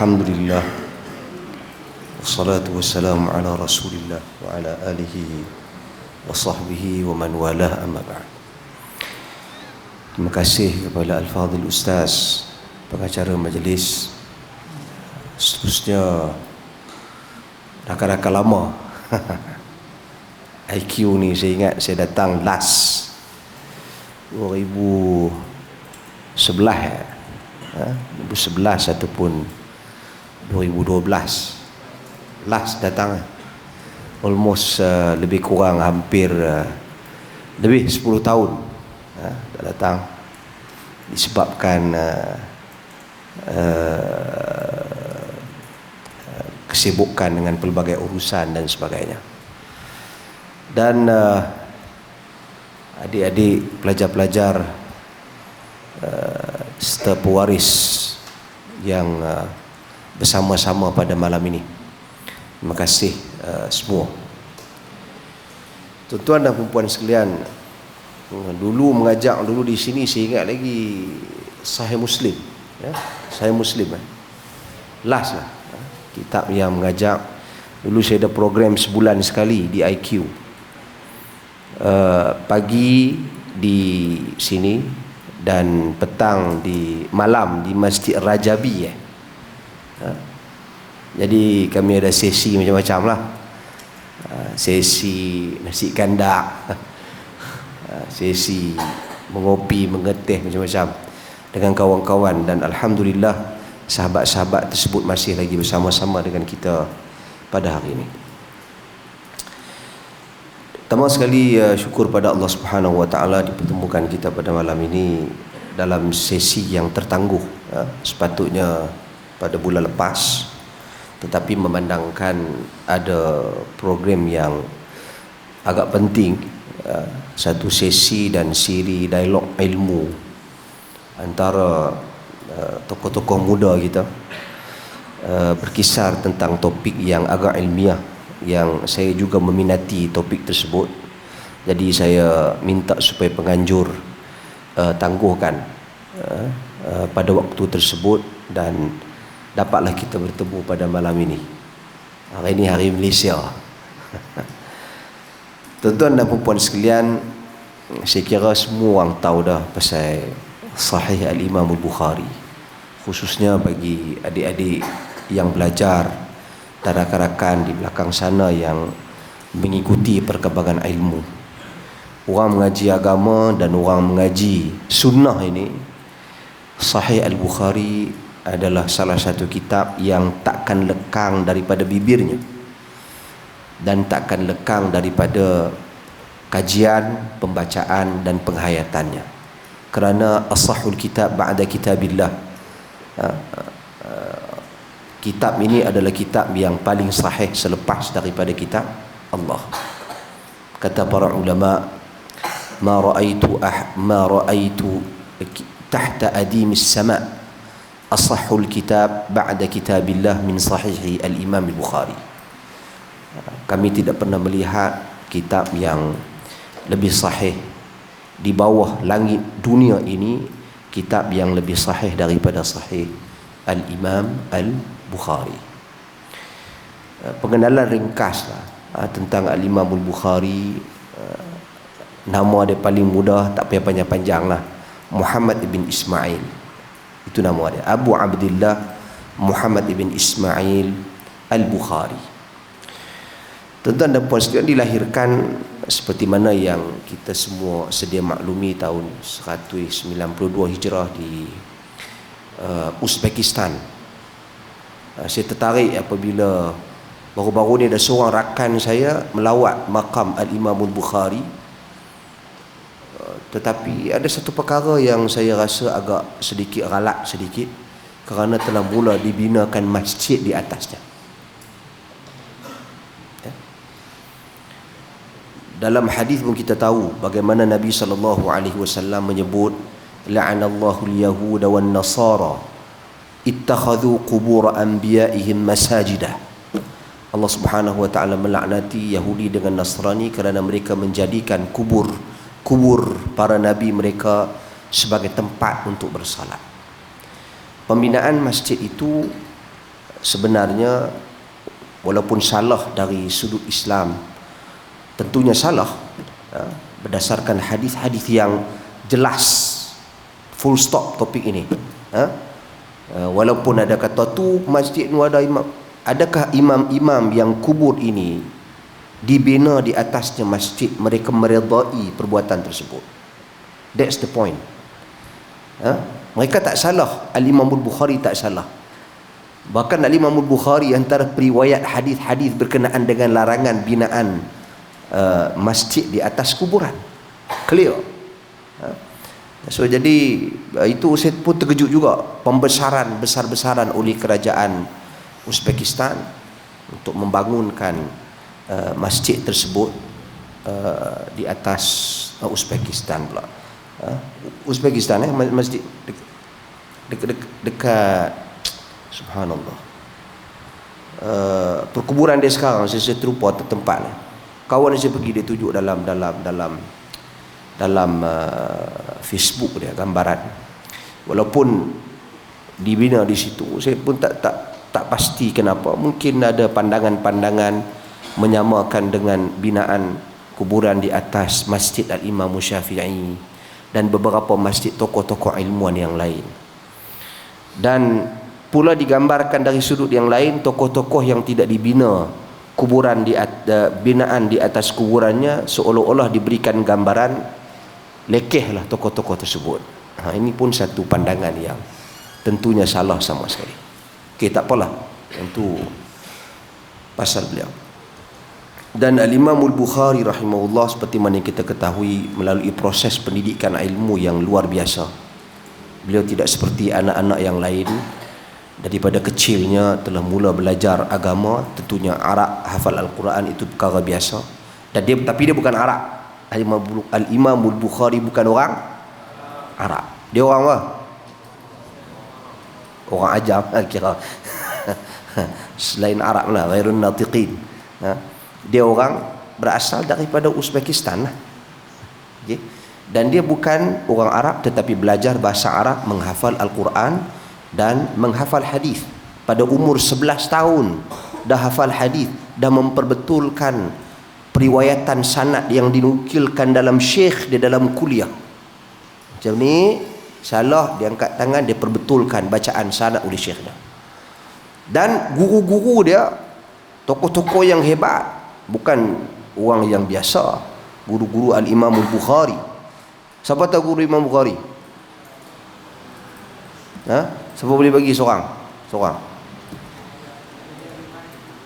Alhamdulillah, wassalatu wassalamu ala rasulillah wa ala alihi wa sahbihi wa man walah, amma ba'd. Terima kasih kepada Al-Fadhil Ustaz, pengacara majlis. Seterusnya rakan-rakan lama IQ ni saya ingat saya datang last 2011 2011 ataupun 2012 last datang, almost lebih kurang hampir lebih 10 tahun tak datang, disebabkan kesibukan dengan pelbagai urusan dan sebagainya. Dan adik-adik pelajar-pelajar serta pewaris yang bersama-sama pada malam ini, terima kasih semua. Tuan-tuan dan puan-puan sekalian, dulu mengajak dulu di sini saya ingat lagi Sahih Muslim, Sahih Muslim last lah, kitab yang mengajak. Dulu saya ada program sebulan sekali di IQ, pagi di sini dan petang di malam di Masjid Rajabi Jadi kami ada sesi macam-macam lah, sesi nasi kandak, sesi mengopi, mengeteh macam-macam dengan kawan-kawan. Dan Alhamdulillah sahabat-sahabat tersebut masih lagi bersama-sama dengan kita pada hari ini. Pertama sekali syukur pada Allah Subhanahu Wa Taala dipertemukan kita pada malam ini dalam sesi yang tertangguh, sepatutnya pada bulan lepas, tetapi memandangkan ada program yang agak penting, satu sesi dan siri dialog ilmu antara tokoh-tokoh muda kita, berkisar tentang topik yang agak ilmiah, yang saya juga meminati topik tersebut. Jadi saya minta supaya penganjur tangguhkan pada waktu tersebut dan dapatlah kita bertemu pada malam ini. Hari ini hari Malaysia. Tuan-tuan dan puan-puan sekalian, saya kira semua orang tahu dah pasal Sahih Al-Imam Al-Bukhari, khususnya bagi adik-adik yang belajar dan rakan-rakan di belakang sana yang mengikuti perkembangan ilmu. Orang mengaji agama dan orang mengaji sunnah ini, Sahih Al-Bukhari adalah salah satu kitab yang takkan lekang daripada bibirnya dan takkan lekang daripada kajian, pembacaan dan penghayatannya, kerana as-sahhul kitab ba'da kitabillah. Kitab ini adalah kitab yang paling sahih selepas daripada kitab Allah. Kata para ulama, ma ra'aitu tahta adimis sama' as-sahhul kitab ba'da kitabillah min sahihi al-Imam al-Bukhari. Kami tidak pernah melihat kitab yang lebih sahih di bawah langit dunia ini, kitab yang lebih sahih daripada sahih al-Imam al-Bukhari. Pengenalan ringkas lah tentang al-Imam al-Bukhari. Nama dia paling mudah, tak payah panjang-panjang lah, Muhammad ibn Ismail, itu nama dia, Abu Abdullah Muhammad ibn Ismail al-Bukhari. Tuan-tuan dan puan sekalian, dilahirkan seperti mana yang kita semua sedia maklumi tahun 192 Hijrah di Uzbekistan. Saya tertarik apabila baru-baru ni ada seorang rakan saya melawat makam Al-Imam Al-Bukhari, tetapi ada satu perkara yang saya rasa agak sedikit galak sedikit, kerana telah mula dibinakan masjid di atasnya. Dalam hadis pun kita tahu bagaimana Nabi SAW menyebut, la'anallahu al-yahuda wan nasara ittakhadhu qubur anbiya'ihim masajidah. Allah Subhanahu wa taala melaknati Yahudi dengan Nasrani kerana mereka menjadikan kubur para nabi mereka sebagai tempat untuk bersalat. Pembinaan masjid itu sebenarnya walaupun salah dari sudut Islam, tentunya salah berdasarkan hadis-hadis yang jelas, full stop topik ini. Walaupun ada kata tu masjid nu ada imam, adakah imam-imam yang kubur ini dibina di atasnya masjid mereka meredai perbuatan tersebut? That's the point. Mereka tak salah, Al-Imam Al-Bukhari tak salah. Bahkan Al-Imam Al-Bukhari antara periwayat hadis-hadis berkenaan dengan larangan binaan masjid di atas kuburan, clear. So jadi itu saya pun terkejut juga, pembesaran besar-besaran oleh kerajaan Uzbekistan untuk membangunkan masjid tersebut di atas Uzbekistan pula. Uzbekistan masjid dekat subhanallah, perkuburan dia sekarang saya terlupa tempat. Kawan saya pergi, dia tunjuk dalam Facebook dia gambaran, walaupun dibina di situ. Saya pun tak pasti kenapa, mungkin ada pandangan-pandangan menyamakan dengan binaan kuburan di atas Masjid Al-Imam Syafi'i dan beberapa masjid tokoh-tokoh ilmuwan yang lain. Dan pula digambarkan dari sudut yang lain, tokoh-tokoh yang tidak dibina kuburan binaan di atas kuburannya seolah-olah diberikan gambaran lekehlah tokoh-tokoh tersebut. Ini pun satu pandangan yang tentunya salah sama sekali. Okey, tak apalah, tentu pasal beliau. Dan Al-Imam Al-Bukhari rahimahullah, seperti mana kita ketahui, melalui proses pendidikan ilmu yang luar biasa. Beliau tidak seperti anak-anak yang lain, daripada kecilnya telah mula belajar agama. Tentunya Arab, hafal Al-Quran itu perkara biasa. Tapi dia bukan Arab. Al-Imam Al-Bukhari bukan orang Arab. Dia orang apa? Orang ajam kira. Selain Arab lah, ghairun natiqin. Dia orang berasal daripada Uzbekistan lah. Okay. Dan dia bukan orang Arab, tetapi belajar bahasa Arab, menghafal Al-Quran dan menghafal hadis. Pada umur 11 tahun dah hafal hadis, dah memperbetulkan periwayatan sanad yang dinukilkan dalam syekh di dalam kuliah. Macam ni, salah dia angkat tangan, dia perbetulkan bacaan sanad oleh syekh dah. Dan guru-guru dia tokoh-tokoh yang hebat, bukan orang yang biasa. Guru-guru Al-Imam Al-Bukhari. Siapa tahu guru Imam Bukhari? Siapa boleh bagi seorang?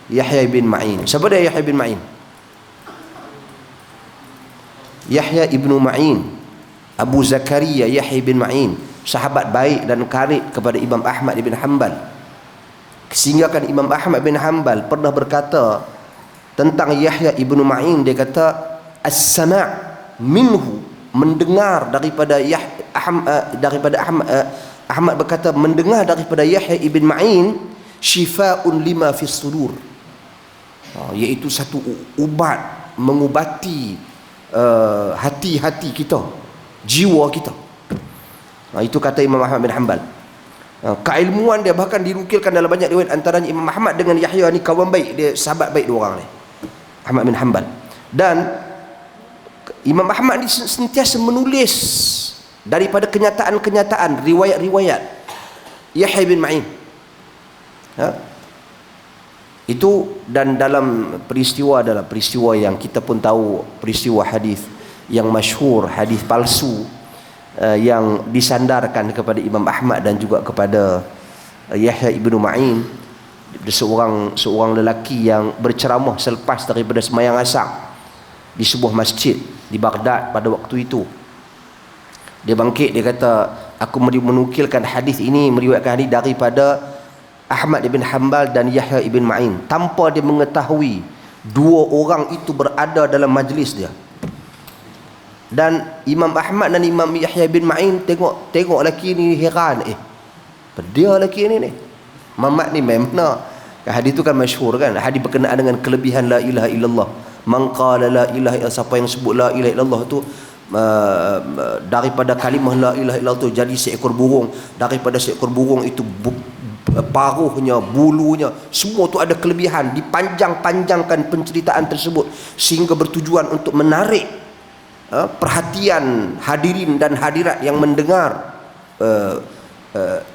Yahya bin Ma'in. Siapa dia Yahya bin Ma'in? Yahya ibnu Ma'in, Abu Zakaria Yahya bin Ma'in, sahabat baik dan karib kepada Imam Ahmad bin Hanbal. Sehingga kan Imam Ahmad bin Hanbal pernah berkata tentang Yahya ibnu Ma'in, dia kata as-sama' minhu, mendengar daripada Ahmad berkata mendengar daripada Yahya ibn Ma'in, syifa'un lima fis sudur, iaitu satu ubat mengubati hati-hati kita, jiwa kita. Itu kata Imam Ahmad bin Hanbal. Keilmuan dia bahkan dinukilkan dalam banyak riwayat, antaranya Imam Ahmad dengan Yahya ni kawan baik, dia sahabat baik dua orang ni, Ahmad bin Hanbal. Dan Imam Ahmad ni sentiasa menulis daripada kenyataan-kenyataan, riwayat-riwayat Yahya bin Ma'in. Itu, dan dalam peristiwa yang kita pun tahu, peristiwa hadis yang masyhur, hadis palsu yang disandarkan kepada Imam Ahmad dan juga kepada Yahya ibnu Ma'in. Seorang lelaki yang berceramah selepas daripada sembahyang asar di sebuah masjid di Baghdad pada waktu itu. Dia bangkit, dia kata, aku menukilkan hadis ini, meriwayatkan hadis daripada Ahmad ibn Hanbal dan Yahya ibn Ma'in, tanpa dia mengetahui dua orang itu berada dalam majlis dia. Dan Imam Ahmad dan Imam Yahya bin Ma'in tengok lelaki ni heran, dia lelaki ni Muhammad ni memang hadis tu kan masyhur kan, hadis berkenaan dengan kelebihan la ilaha illallah. Man qala la ilaha illallah, siapa yang sebut la ilaha illallah tu daripada kalimah la ilaha illallah tu jadi seekor burung, daripada seekor burung itu paruhnya, bulunya, semua tu ada kelebihan. Dipanjang-panjangkan penceritaan tersebut sehingga bertujuan untuk menarik perhatian hadirin dan hadirat yang mendengar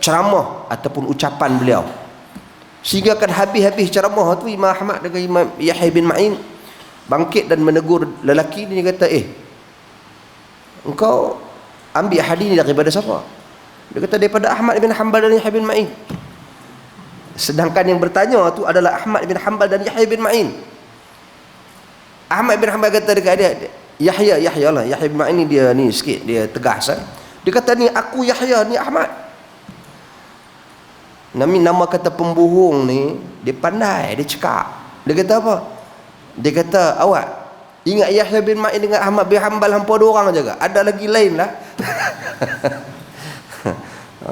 ceramah ataupun ucapan beliau. Sehingga kan habis-habis ceramah tu Imam Ahmad dengan Imam Yahya bin Ma'in bangkit dan menegur lelaki ni. Dia kata, engkau ambil hadis ni daripada siapa? Dia kata, daripada Ahmad bin Hanbal dan Yahya bin Ma'in. Sedangkan yang bertanya tu adalah Ahmad bin Hanbal dan Yahya bin Ma'in. Ahmad bin Hanbal kata dekat dia, Yahya bin Ma'in ni dia ni sikit, dia tegas. Dia kata, ni aku Yahya, ni Ahmad. Nama kata pembohong ni, dia pandai, dia cakap. Dia kata apa? Dia kata, awak ingat Yahya bin Ma'in dengan Ahmad bin Hanbal hampa dua orang je ke? Ada lagi lain lah.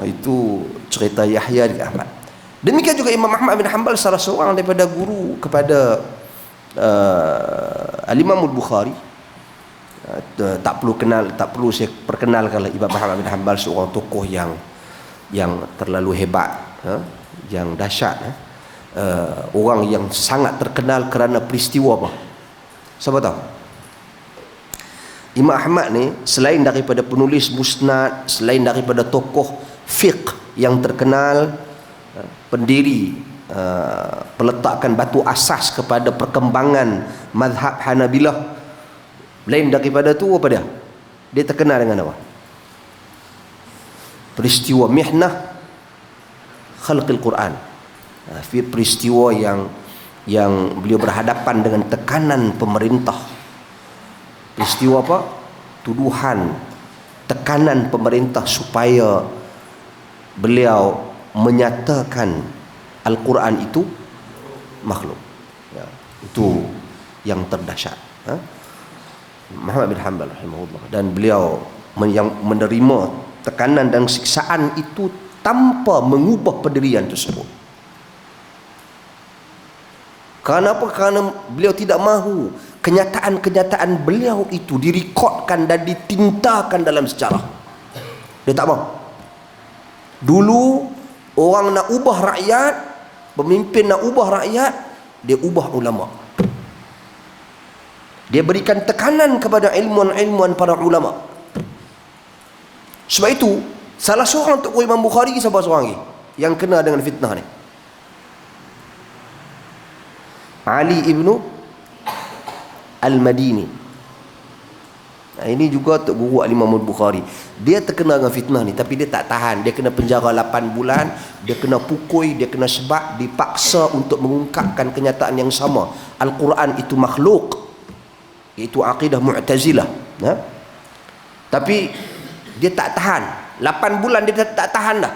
Itu cerita Yahya dengan Ahmad. Demikian juga Imam Ahmad bin Hanbal salah seorang daripada guru kepada Al-Imam Al-Bukhari. Tak perlu saya perkenalkan Imam Ahmad bin Hanbal seorang tokoh yang terlalu hebat, yang dahsyat, orang yang sangat terkenal kerana peristiwa apa? Siapa tahu? Imam Ahmad ni selain daripada penulis musnad, selain daripada tokoh fiqh yang terkenal, pendiri peletakan batu asas kepada perkembangan mazhab Hanabilah, lain daripada tu apa dia? Dia terkenal dengan apa? Peristiwa mihnah khalqil Quran. Peristiwa yang beliau berhadapan dengan tekanan pemerintah. Peristiwa apa? Tuduhan, tekanan pemerintah supaya beliau menyatakan Al-Quran itu makhluk. Itu yang terdahsyat. Muhammad bin Hanbal rahimahullah, dan beliau yang menerima tekanan dan siksaan itu tanpa mengubah pendirian tersebut. Kenapa? Kerana beliau tidak mahu kenyataan-kenyataan beliau itu direkodkan dan ditintakan dalam sejarah. Dia tak mahu. Dulu orang nak ubah rakyat, pemimpin nak ubah rakyat, dia ubah ulama. Dia berikan tekanan kepada ilmuan-ilmuan para ulama. Sebab itu salah seorang tokoh Imam Bukhari, siapa seorang lagi yang kena dengan fitnah ni? Ali ibnu Al-Madini. Ini juga guru Al-Imam Al-Bukhari. Dia terkena dengan fitnah ni, tapi dia tak tahan. Dia kena penjara 8 bulan, dia kena pukul, dia kena sebab, dipaksa untuk mengungkapkan kenyataan yang sama. Al-Quran itu makhluk, iaitu akidah Mu'tazilah. Tapi dia tak tahan. 8 bulan dia tak tahan dah,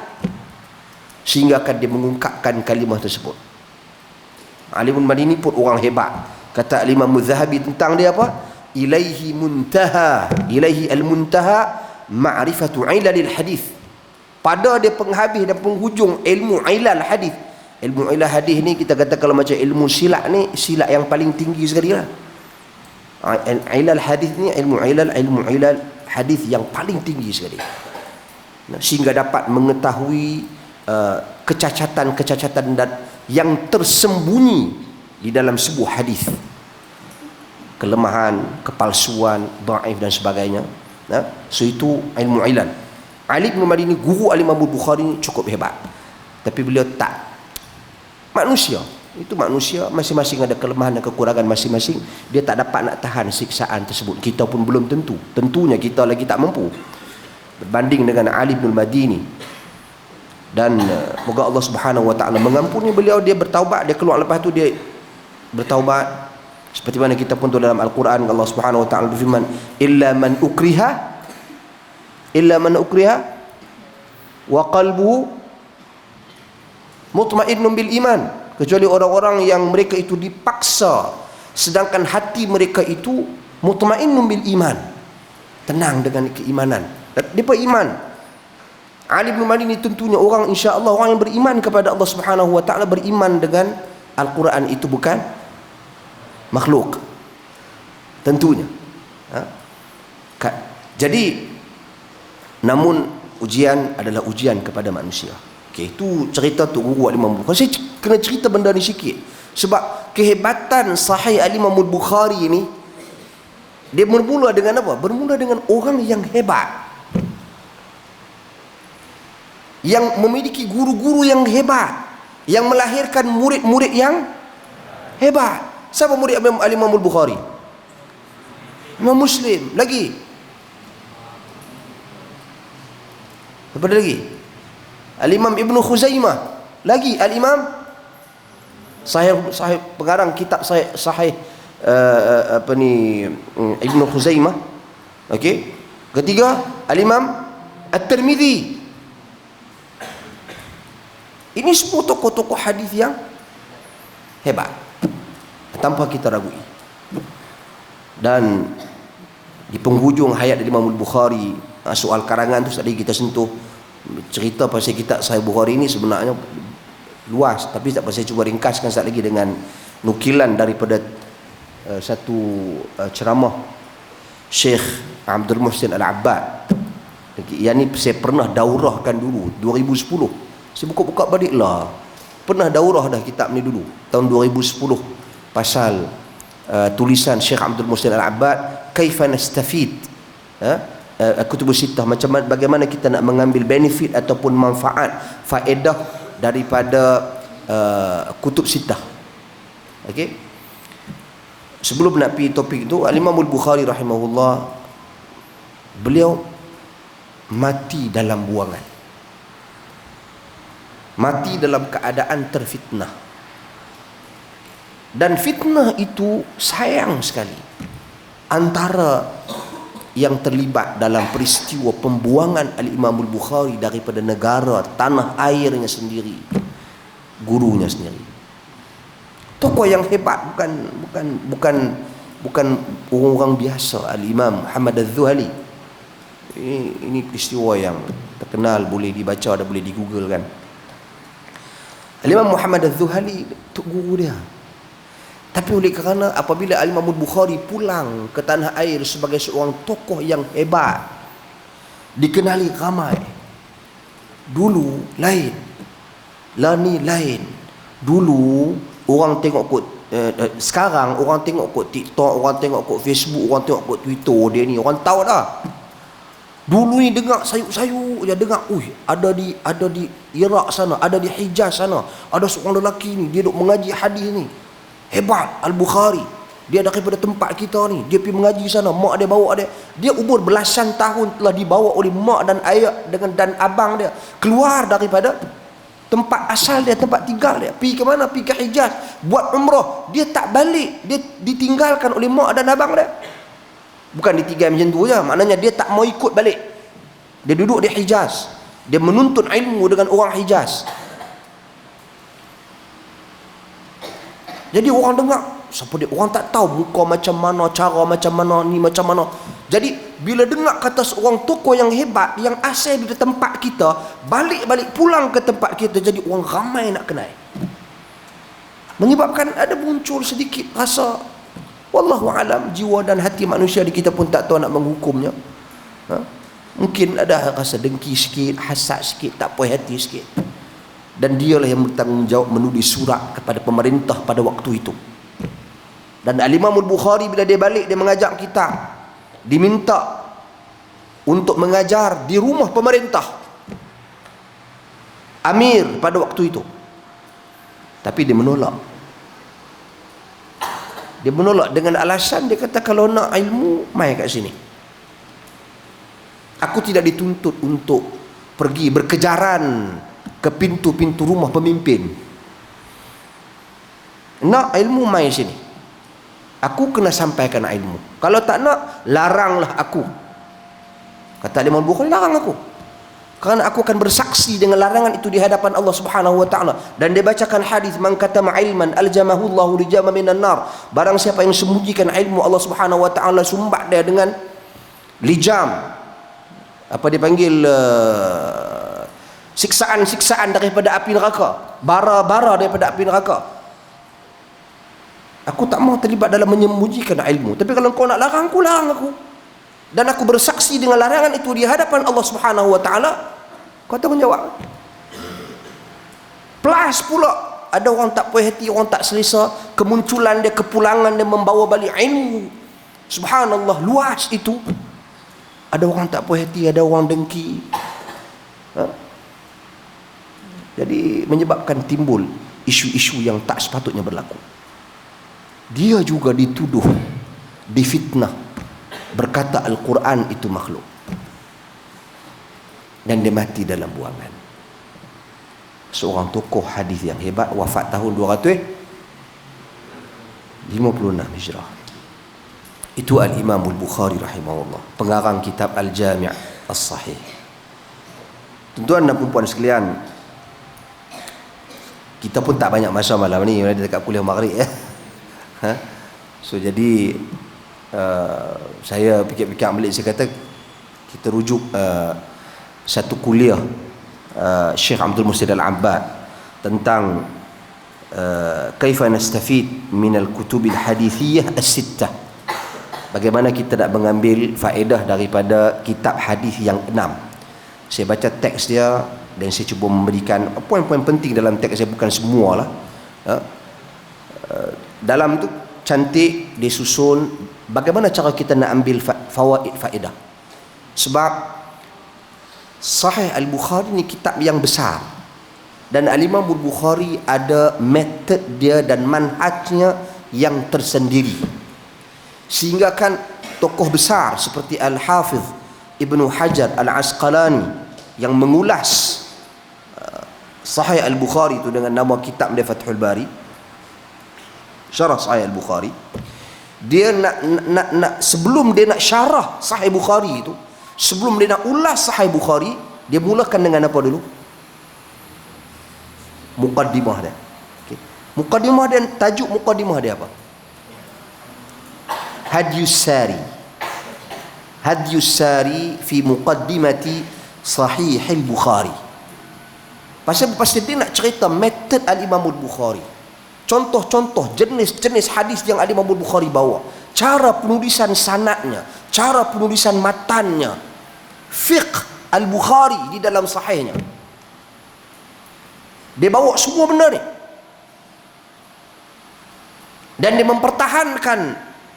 sehingga akan dia mengungkapkan kalimah tersebut. Ali bin Madini pun orang hebat. Kata Imam Zahabi tentang dia apa? Ilaihi al-muntaha ma'rifatu ilalil hadis. Pada dia penghabis dan penghujung ilmu ilal hadis. Ilmu ilal hadis ni kita kata kalau macam ilmu silat ni, silat yang paling tinggi sekali lah. Ilal hadis ni ilmu ilal hadis yang paling tinggi sekali. Sehingga dapat mengetahui kecacatan-kecacatan dan yang tersembunyi di dalam sebuah hadis, kelemahan, kepalsuan, dhaif dan sebagainya. So itu ilmu ilal. Ali bin Madini guru Al-Imam Bukhari ni cukup hebat, tapi beliau tak. Manusia itu manusia, masing-masing ada kelemahan dan kekurangan masing-masing. Dia tak dapat nak tahan siksaan tersebut. Kita pun belum tentu. Tentunya kita lagi tak mampu berbanding dengan Ali bin Madini. Dan moga Allah Subhanahu wa taala mengampuni beliau. Dia bertaubat, dia keluar, lepas tu dia bertaubat. Seperti mana kita pun tahu dalam Al-Quran, Allah Subhanahu wa taala berfirman, illa man ukriha wa qalbuhu mutmainnun bil iman. Kecuali orang-orang yang mereka itu dipaksa sedangkan hati mereka itu mutmainnun bil iman, tenang dengan keimanan. Dia beriman. Ali bin Madini tentunya orang, insya-Allah orang yang beriman kepada Allah Subhanahu wa taala, beriman dengan Al-Quran itu bukan makhluk. Tentunya. Jadi namun ujian adalah ujian kepada manusia. Okey, itu cerita tu guru Al-Imam Bukhari. Saya kena cerita benda ni sikit. Sebab kehebatan Sahih Al-Imam Bukhari ni, dia bermula dengan apa? Bermula dengan orang yang hebat, yang memiliki guru-guru yang hebat, yang melahirkan murid-murid yang hebat. Siapa murid Al-Imam Bukhari? Imam Muslim. Lagi apa lagi? Al-Imam Ibn Khuzaimah. Lagi Al-Imam Sahih pengarang kitab Sahih Ibn Khuzaimah. Okey. Ketiga Al-Imam At-Tirmidzi. Ini semua tokoh-tokoh hadis yang hebat, tanpa kita ragui. Dan di penghujung hayat Imam Bukhari, soal karangan tu tadi kita sentuh. Cerita pasal kitab Sahih Bukhari ini sebenarnya luas, tapi tak pasal saya cuba ringkaskan sekali lagi dengan nukilan daripada satu ceramah Syekh Abdul Muhsin Al-Abbad. Yang ni saya pernah daurahkan dulu 2010. Saya buka-buka baliklah. Pernah daurah dah kitab ni dulu tahun 2010 pasal tulisan Syekh Abdul Muhsin Al-Abbad, Kaifa Nastafid Kutubus Sittah, macam mana, bagaimana kita nak mengambil benefit ataupun manfaat, faedah daripada Kutub Sittah. Okey. Sebelum nak pergi topik itu, Al-Imam Al-Bukhari rahimahullah, beliau mati dalam buangan, mati dalam keadaan terfitnah. Dan fitnah itu sayang sekali. Antara yang terlibat dalam peristiwa pembuangan Al-Imam Al-Bukhari daripada negara, tanah airnya sendiri, gurunya sendiri. Tokoh yang hebat, bukan orang-orang biasa. Al-Imam Muhammad Az-Zuhali. Ini peristiwa yang terkenal, boleh dibaca dan boleh di-google kan. Al-Imam Muhammad Az-Zuhali itu guru dia. Tapi oleh kerana apabila Al-Imam Bukhari pulang ke tanah air sebagai seorang tokoh yang hebat, dikenali ramai. Dulu lain, lah ni lain. Dulu orang tengok kot, sekarang orang tengok kot TikTok, orang tengok kot Facebook, orang tengok kot Twitter dia ni, orang tahu dah. Dulu ni dengar sayuk-sayuk je, dengar, ada di Iraq sana, ada di Hijaz sana, ada seorang lelaki ni, dia duk mengaji hadis ni. Hebat, Al-Bukhari. Dia daripada tempat kita ni, dia pergi mengaji sana, mak dia bawa dia. Dia umur belasan tahun telah dibawa oleh mak dan ayah dan abang dia keluar daripada tempat asal dia, tempat tinggal dia. Pergi ke mana? Pergi ke Hijaz buat umrah. Dia tak balik, dia ditinggalkan oleh mak dan abang dia. Bukan ditinggal macam tu je, maknanya dia tak mau ikut balik. Dia duduk di Hijaz, dia menuntut ilmu dengan orang Hijaz. Jadi orang dengar, siapa dia? Orang tak tahu muka macam mana, cara macam mana, ni macam mana. Jadi bila dengar kata seorang tokoh yang hebat, yang asal di tempat kita, balik-balik pulang ke tempat kita, jadi orang ramai nak kenal. Menyebabkan ada muncul sedikit rasa, wallahu alam, jiwa dan hati manusia di kita pun tak tahu nak menghukumnya. Mungkin ada rasa dengki sikit, hasad sikit, tak puas hati sikit. Dan dialah yang bertanggungjawab menulis surat kepada pemerintah pada waktu itu. Dan Al-Imam Al-Bukhari bila dia balik, dia mengajak kita, diminta untuk mengajar di rumah pemerintah Amir pada waktu itu. Tapi dia menolak. Dia menolak dengan alasan, dia kata kalau nak ilmu, mai kat sini. Aku tidak dituntut untuk pergi berkejaran ke pintu-pintu rumah pemimpin. Nak ilmu, mai sini. Aku kena sampaikan ilmu. Kalau tak nak, laranglah aku. Kata Imam Bukhari, larang aku. Kerana aku akan bersaksi dengan larangan itu di hadapan Allah Subhanahu wa taala. Dan dia bacakan hadis, man katama ilman aljamahu Allahu rijama minan nar. Barang siapa yang sembunyikan ilmu, Allah Subhanahu wa taala sumbat dia dengan lijam. Apa dia panggil, siksaan-siksaan daripada api neraka, bara-bara daripada api neraka. Aku tak mau terlibat dalam menyembunyikan ilmu. Tapi kalau kau nak larang aku, larang aku. Dan aku bersaksi dengan larangan itu di hadapan Allah Subhanahu wa taala. Kau tanggungjawab. Plus pula ada orang tak puas hati, orang tak selesa, kemunculan dia, kepulangan dia membawa balik ilmu. Subhanallah, luas itu. Ada orang tak puas hati, ada orang dengki. Jadi menyebabkan timbul isu-isu yang tak sepatutnya berlaku. Dia juga dituduh, difitnah, berkata Al-Quran itu makhluk, dan dia mati dalam buangan. Seorang tokoh hadis yang hebat, wafat tahun 256 Hijrah. Itu Al-Imam Al-Bukhari rahimahullah, pengarang kitab Al-Jami' As-Sahih. Tuan-tuan dan puan sekalian, kita pun tak banyak masa malam ni, ada dekat kuliah maghrib ya. So jadi saya fikir-fikir balik, saya kata kita rujuk satu kuliah Syekh Abdul Muhsin Al-Abbad tentang kaifa nastafid min al-kutub al-hadithiyah as-sittah. Bagaimana kita nak mengambil faedah daripada kitab hadis yang 6. Saya baca teks dia dan saya cuba memberikan poin-poin penting dalam teks saya, bukan semualah. Dalam tu cantik disusun bagaimana cara kita nak ambil faedah. Sebab Sahih Al-Bukhari ni kitab yang besar, dan Al-Imam Al-Bukhari ada metod dia dan manhajnya yang tersendiri, sehingga kan tokoh besar seperti Al-Hafiz Ibnu Hajar Al-Asqalani yang mengulas Sahih Al-Bukhari itu dengan nama kitab dia Fathul Bari, syarah Sahih Al-Bukhari. Dia nak sebelum dia nak syarah Sahih Bukhari itu, sebelum dia nak ulas Sahih Bukhari, dia mulakan dengan apa dulu? Muqaddimah dia. Okay. Muqaddimah dia, tajuk muqaddimah dia apa? Hadyus Sari. Hadyus Sari fi muqaddimati Sahih Al-Bukhari. Pasal dia nak cerita metod Al-Imam Al-Bukhari. Contoh-contoh jenis-jenis hadis yang Al-Imam Al-Bukhari bawa, cara penulisan sanadnya, cara penulisan matannya, fiqh Al-Bukhari di dalam sahihnya. Dia bawa semua benda ni, dan dia mempertahankan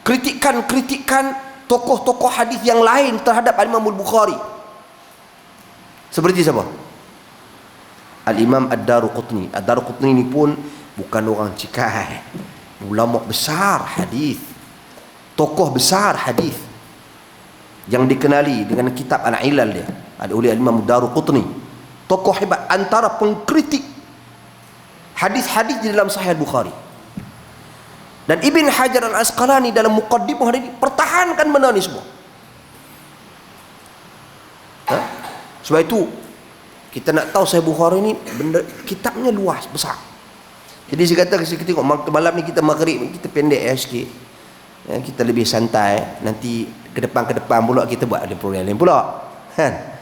kritikan-kritikan tokoh-tokoh hadis yang lain terhadap Al-Imam Al-Bukhari. Seperti siapa? Al-Imam Ad-Daruqutni. Ad-Daruqutni ni pun bukan orang cikai, ulama besar hadis, tokoh besar hadis yang dikenali dengan kitab Al-Ilal dia, oleh Imam Daruqutni. Tokoh hebat, antara pengkritik hadis-hadis di dalam Sahih Al-Bukhari. Dan Ibn Hajar Al-Asqalani dalam muqaddimah ini pertahankan benda ni semua. Sebab itu kita nak tahu Sahih Bukhari ni, benda kitabnya luas, besar. Jadi saya kata, kita tengok malam ni kita maghrib, kita pendek sikit, kita lebih santai. Nanti ke depan pula kita buat ada program lain pula, kan?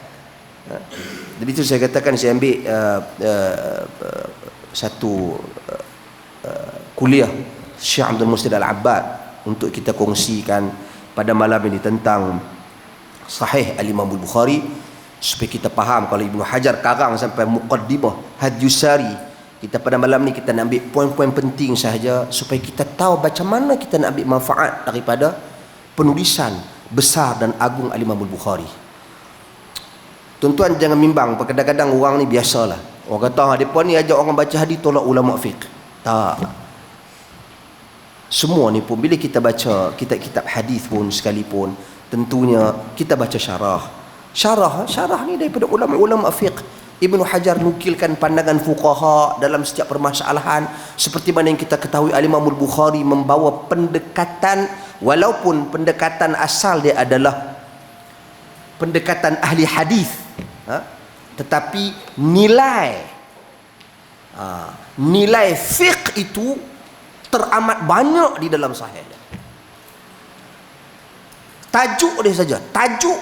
Jadi itu saya katakan, saya ambil satu kuliah Syekh Abdul Muhsin Al-Abbad untuk kita kongsikan pada malam ini tentang Sahih Al-Imam Al-Bukhari, supaya kita faham. Kalau Ibnu Hajar karang sampai muqaddimah Hadyus Sari, kita pada malam ni kita nak ambil poin-poin penting sahaja supaya kita tahu macam mana kita nak ambil manfaat daripada penulisan besar dan agung Al-Imam Al-Bukhari. Tuan-tuan jangan bimbang, kadang-kadang orang ni biasalah, orang kata depa ni ajak orang baca hadis tolak ulama fiqh. Tak. Semua ni pun bila kita baca kitab-kitab hadis pun sekalipun, tentunya kita baca syarah ni daripada ulama-ulama fiqh. Ibnu Hajar nukilkan pandangan fuqaha dalam setiap permasalahan, seperti mana yang kita ketahui Al-Imam Al-Bukhari membawa pendekatan, walaupun pendekatan asal dia adalah pendekatan ahli hadis, tetapi nilai fiqh itu teramat banyak di dalam sahih. Tajuk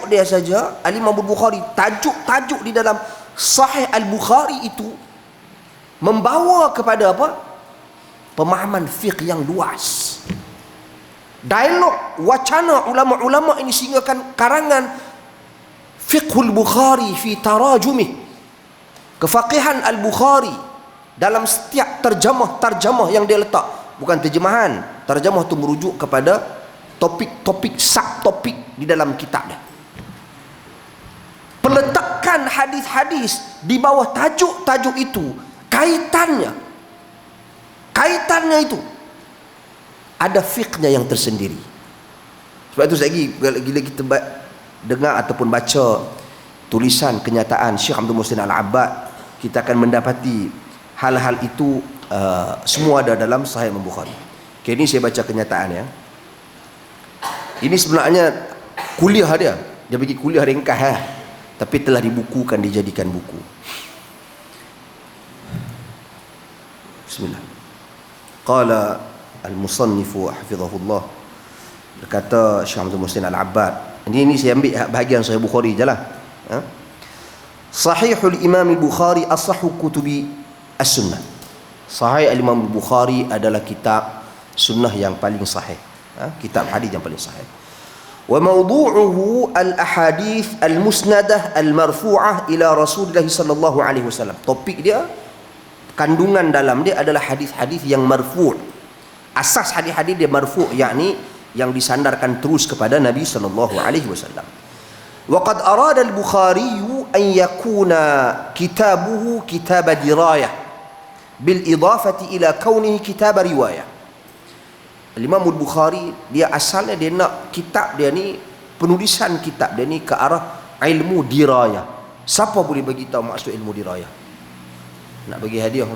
dia saja Al-Imam Al-Bukhari, tajuk di dalam Sahih Al-Bukhari itu membawa kepada apa? Pemahaman fiqh yang luas. Dialog, wacana ulama-ulama ini, sehingga kan karangan Fiqhul Bukhari fi tarajumih, kefaqihan Al-Bukhari dalam setiap terjemah yang dia letak. Bukan terjemahan, terjemah tu merujuk kepada topik-topik, subtopik di dalam kitab dia. Peletakan hadis-hadis di bawah tajuk-tajuk itu, kaitannya itu ada fiqhnya yang tersendiri. Sebab itu bila kita dengar ataupun baca tulisan kenyataan Syekh Abdul Muhsin Al-Abbad, kita akan mendapati hal-hal itu semua ada dalam Sahih Bukhari. Okay, ini saya baca kenyataan ya. Ini sebenarnya kuliah dia. Dia bagi kuliah ringkas tapi telah dibukukan, dijadikan buku. Bismillah. Qala al-musannifu hafizahullah, berkata Syekh Abdul Muhsin Al-Abbad. Ini saya ambil bahagian Sahih Bukhari jelah. Sahihul Imam Bukhari asahhu kutubi as-sunnah. Sahih al-Imam Bukhari adalah kitab sunnah yang paling sahih, kitab hadis yang paling sahih. Wa mawdu'uhu al-ahadith al-musnadah al-marfu'ah ila Rasulullah sallallahu alaihi wasallam. Topik dia, kandungan dalam dia adalah hadis-hadis yang marfu'. Asas hadis-hadis dia marfu', yakni yang disandarkan terus kepada Nabi sallallahu alaihi wasallam. Wa qad arada al-Bukhari an yakuna kitabuhu kitab dirayah bil idafati ila kaunihi kitab riwayah. Imam Bukhari dia asalnya dia nak kitab dia ni, penulisan kitab dia ni ke arah ilmu dirayah. Siapa boleh bagi tahu maksud ilmu dirayah? Nak bagi hadiah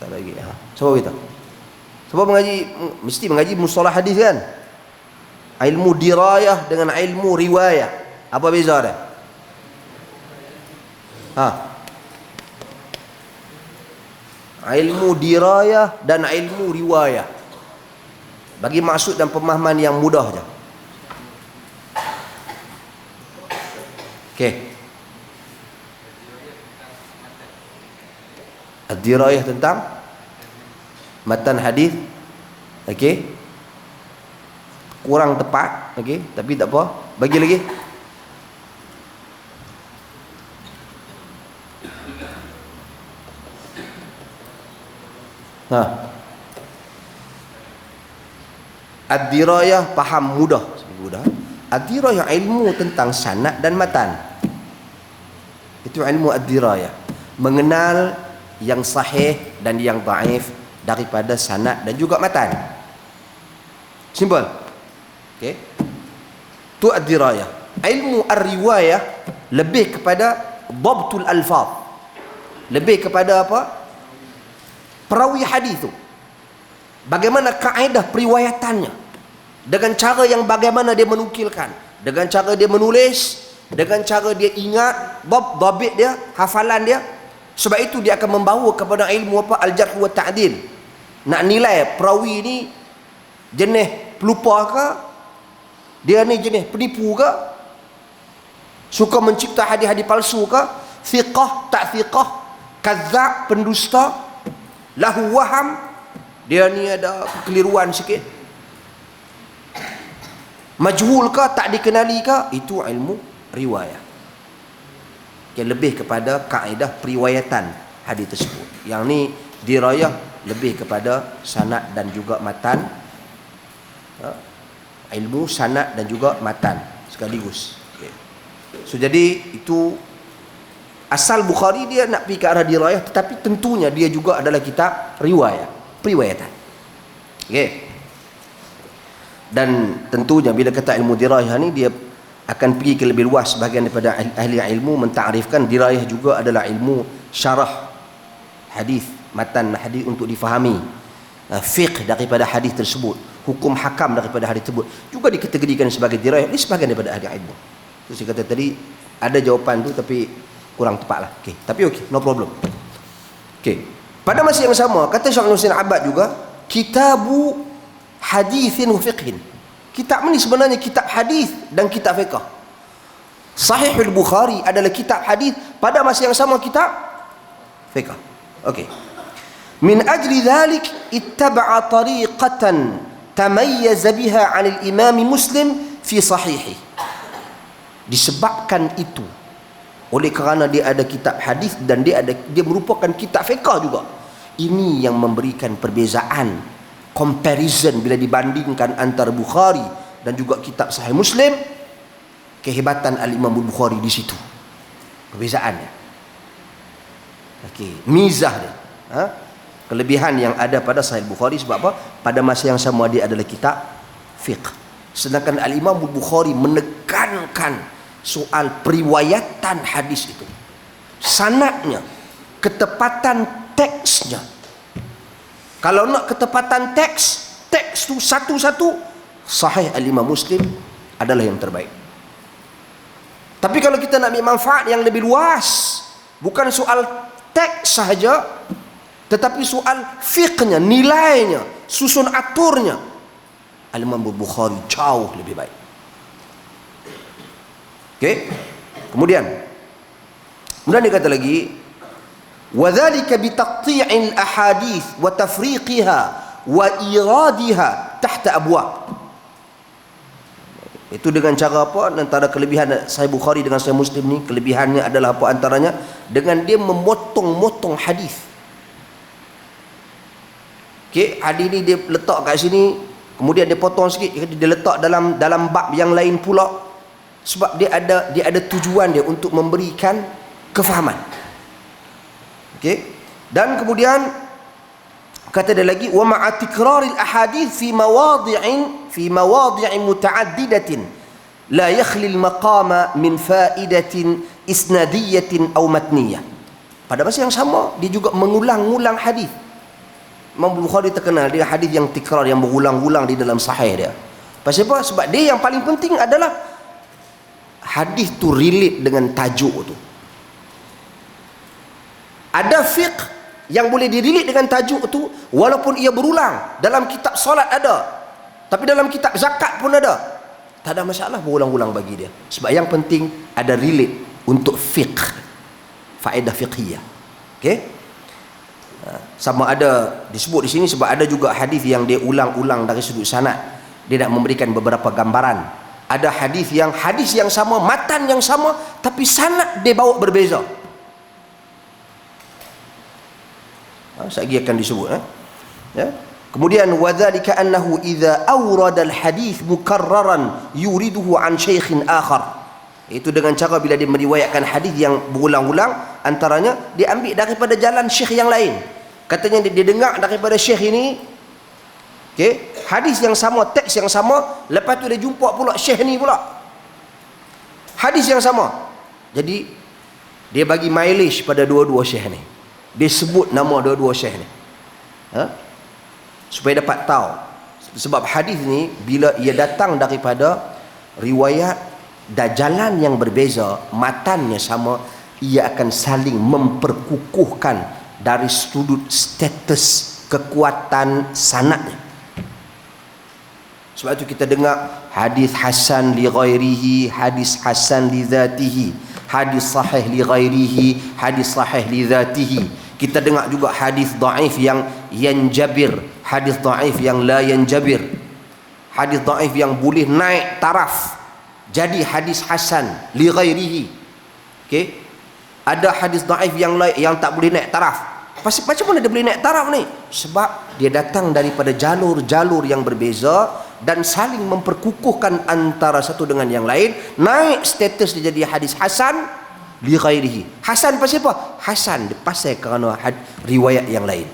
tak bagi. Siapa beritahu? Siapa mengaji, mesti mengaji mustalah hadis kan? Ilmu dirayah dengan ilmu riwayah, apa beza dia? Ilmu dirayah dan ilmu riwayah, bagi maksud dan pemahaman yang mudah je. Okey. Ad-dirayah tentang matan hadis. Okey. Kurang tepat, okey, tapi tak apa. Bagi lagi. Ad-dirayah faham mudah. Ad-dirayah ilmu tentang sanad dan matan. Itu ilmu ad-dirayah, mengenal yang sahih dan yang dhaif daripada sanad dan juga matan. Simple. Okey. Tu ad-dirayah. Ilmu ar-riwayah lebih kepada dhabtul alfaz. Lebih kepada apa? Perawi hadis tu, bagaimana kaedah periwayatannya, dengan cara yang bagaimana dia menukilkan, dengan cara dia menulis, dengan cara dia ingat, dhabit dia, hafalan dia. Sebab itu dia akan membawa kepada ilmu apa? Al-jarh wa ta'dil. Nak nilai perawi ni jenis pelupa ke, dia ni jenis penipu ke, suka mencipta hadis-hadis palsu ke, thiqah tak thiqah, kadzab pendusta, lahu waham, dia ni ada kekeliruan sikit, majhul ke, tak dikenali ke. Itu ilmu riwayah. Okay, lebih kepada kaedah periwayatan hadis tersebut. Yang ni dirayah lebih kepada sanad dan juga matan. Ilmu sanad dan juga matan sekaligus. Okay. So jadi itu asal Bukhari, dia nak pergi ke arah dirayah, tetapi tentunya dia juga adalah kitab riwayah, periwayatan. Okey. Dan tentunya bila kata ilmu dirayah ni, dia akan pergi ke lebih luas. Sebahagian daripada ahli ilmu mentarifkan dirayah juga adalah ilmu syarah hadis, matan hadis untuk difahami, fiqh daripada hadis tersebut, hukum hakam daripada hadis tersebut juga dikategorikan sebagai dirayah. Ini sebahagian daripada ahli ilmu. Terus saya kata tadi ada jawapan tu tapi kurang tepat lah. Okay. Tapi okey, no problem. Okay. Pada masa yang sama, kata Syekh Abdul Muhsin Al-Abbad juga, kitabu hadithin wa fiqhin. Kitab ni sebenarnya kitab hadis dan kitab fiqh. Sahihul Bukhari adalah kitab hadis, pada masa yang sama kitab fiqh. Okey. Min ajli dhalik ittaba'a tariqatan tamayyaza biha 'anil Imam Muslim fi sahihi. Disebabkan itu, oleh kerana dia ada kitab hadis dan dia merupakan kitab fiqh juga, Ini yang memberikan perbezaan, comparison bila dibandingkan antara Bukhari dan juga kitab Sahih Muslim. Kehebatan Al-Imam Bukhari di situ. Perbezaannya. Okey, mizah dia. Kelebihan yang ada pada Sahih Bukhari sebab apa? Pada masa yang sama dia adalah kitab fiqh. Sedangkan Al-Imam Bukhari menekankan soal periwayatan hadis itu. Sanadnya, ketepatan teksnya. Kalau nak ketepatan teks tu satu-satu, Sahih Al-Imam Muslim adalah yang terbaik. Tapi kalau kita nak ambil manfaat yang lebih luas, bukan soal teks sahaja, tetapi soal fiqhnya, nilainya, susun aturnya, Al-Imam Bukhari jauh lebih baik. Okey. Kemudian dia kata lagi, وَذَلِكَ بِتَقْطِيعِ الْأَحَادِيثِ وَتَفْرِيقِهَا وَإِرَادِهَا تَحْتَ أَبْوَابٍ. Itu dengan cara apa? Antara kelebihan Sahih Bukhari dengan Sahih Muslim ni, kelebihannya adalah apa antaranya? Dengan dia memotong-motong hadis. Okey, hadis ni dia letak kat sini, kemudian dia potong sikit, dia letak dalam bab yang lain pula. Sebab dia ada tujuan dia untuk memberikan kefahaman. Okey. Dan kemudian kata dia lagi, wa ma'a tikraril ahadith fi mawadhi'in muta'addidatin la yakhli al-maqama min fa'idatin isnadiyatin aw matniyah. Pada masa yang sama dia juga mengulang-ulang hadis. Imam Bukhari terkenal dia hadis yang tikrar, yang berulang-ulang di dalam sahih dia. Pasal apa? Sebab dia yang paling penting adalah hadis tu relate dengan tajuk tu. Ada fiqh yang boleh dirilik dengan tajuk tu, walaupun ia berulang. Dalam kitab solat ada, tapi dalam kitab zakat pun ada. Tak ada masalah berulang-ulang bagi dia. Sebab yang penting ada relate untuk fiqh, faedah fiqhiyah. Okey. Sama ada disebut di sini sebab ada juga hadis yang dia ulang-ulang dari sudut sanad. Dia nak memberikan beberapa gambaran. Ada hadis yang sama, matan yang sama, tapi sanad dia bawa berbeza. Lagi akan disebut ya. Kemudian wadzalika annahu idza awrada al-hadits mukarraran yuriduhu an syaikhin akhar. Itu dengan cara bila dia meriwayatkan hadis yang berulang-ulang, antaranya dia ambil daripada jalan syekh yang lain. Katanya dia dengar daripada syekh ini, okey, hadis yang sama, teks yang sama, lepas tu dia jumpa pula syekh ni pula, hadis yang sama. Jadi dia bagi mileage pada dua-dua syekh ni. Dia sebut nama dua-dua syekh ni, supaya dapat tahu. Sebab hadis ni bila ia datang daripada riwayat dan jalan yang berbeza, matannya sama, ia akan saling memperkukuhkan dari sudut status kekuatan sanadnya. Sebab itu kita dengar hadis hasan li ghairihi, hadis hasan li dzatihi, hadis sahih li ghairihi, hadis sahih li dzatihi. Kita dengar juga hadis dhaif yang yanjabir, hadis dhaif yang la yanjabir, hadis dhaif yang boleh naik taraf jadi hadis hasan li ghairihi. Okey, ada hadis dhaif yang tak boleh naik taraf. Macam mana dia boleh naik taraf ni? Sebab dia datang daripada jalur-jalur yang berbeza dan saling memperkukuhkan antara satu dengan yang lain. Naik status dia jadi hadis hasan li ghairihi. Hasan pasal apa? Hasan pasal kerana riwayat yang lain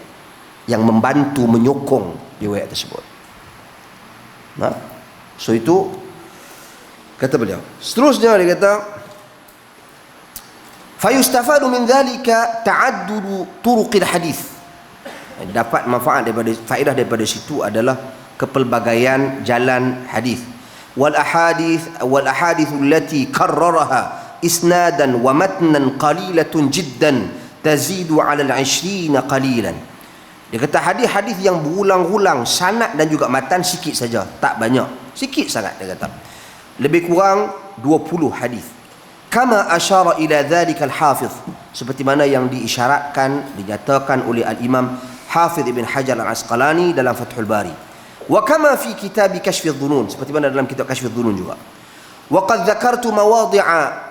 yang membantu menyokong riwayat tersebut. So itu kata beliau. Seterusnya dia kata, fayustafadu min dhalika ta'addudu turuqil hadis. Dapat manfaat daripada faedah daripada situ adalah kepelbagaian jalan hadis. Wal ahadith allati karraraha isnadan wa matnan qalilatun jiddan tazidu ala al-20 qalilan. Dia kata hadis-hadis yang berulang-ulang sanad dan juga matan sikit saja, tak banyak, sikit sangat dia kata. Lebih kurang 20 hadis. Kama asyara ila dhalika al-hafiz, seperti mana yang diisyaratkan, dinyatakan oleh al-Imam Hafiz Ibn Hajar Al-Asqalani dalam Fathul Bari. Wa kama fi kitab Kashf adh-Dhunun, seperti mana dalam kitab Kashf adh-Dhunun juga. Wa qad dzakartu mawadhi'a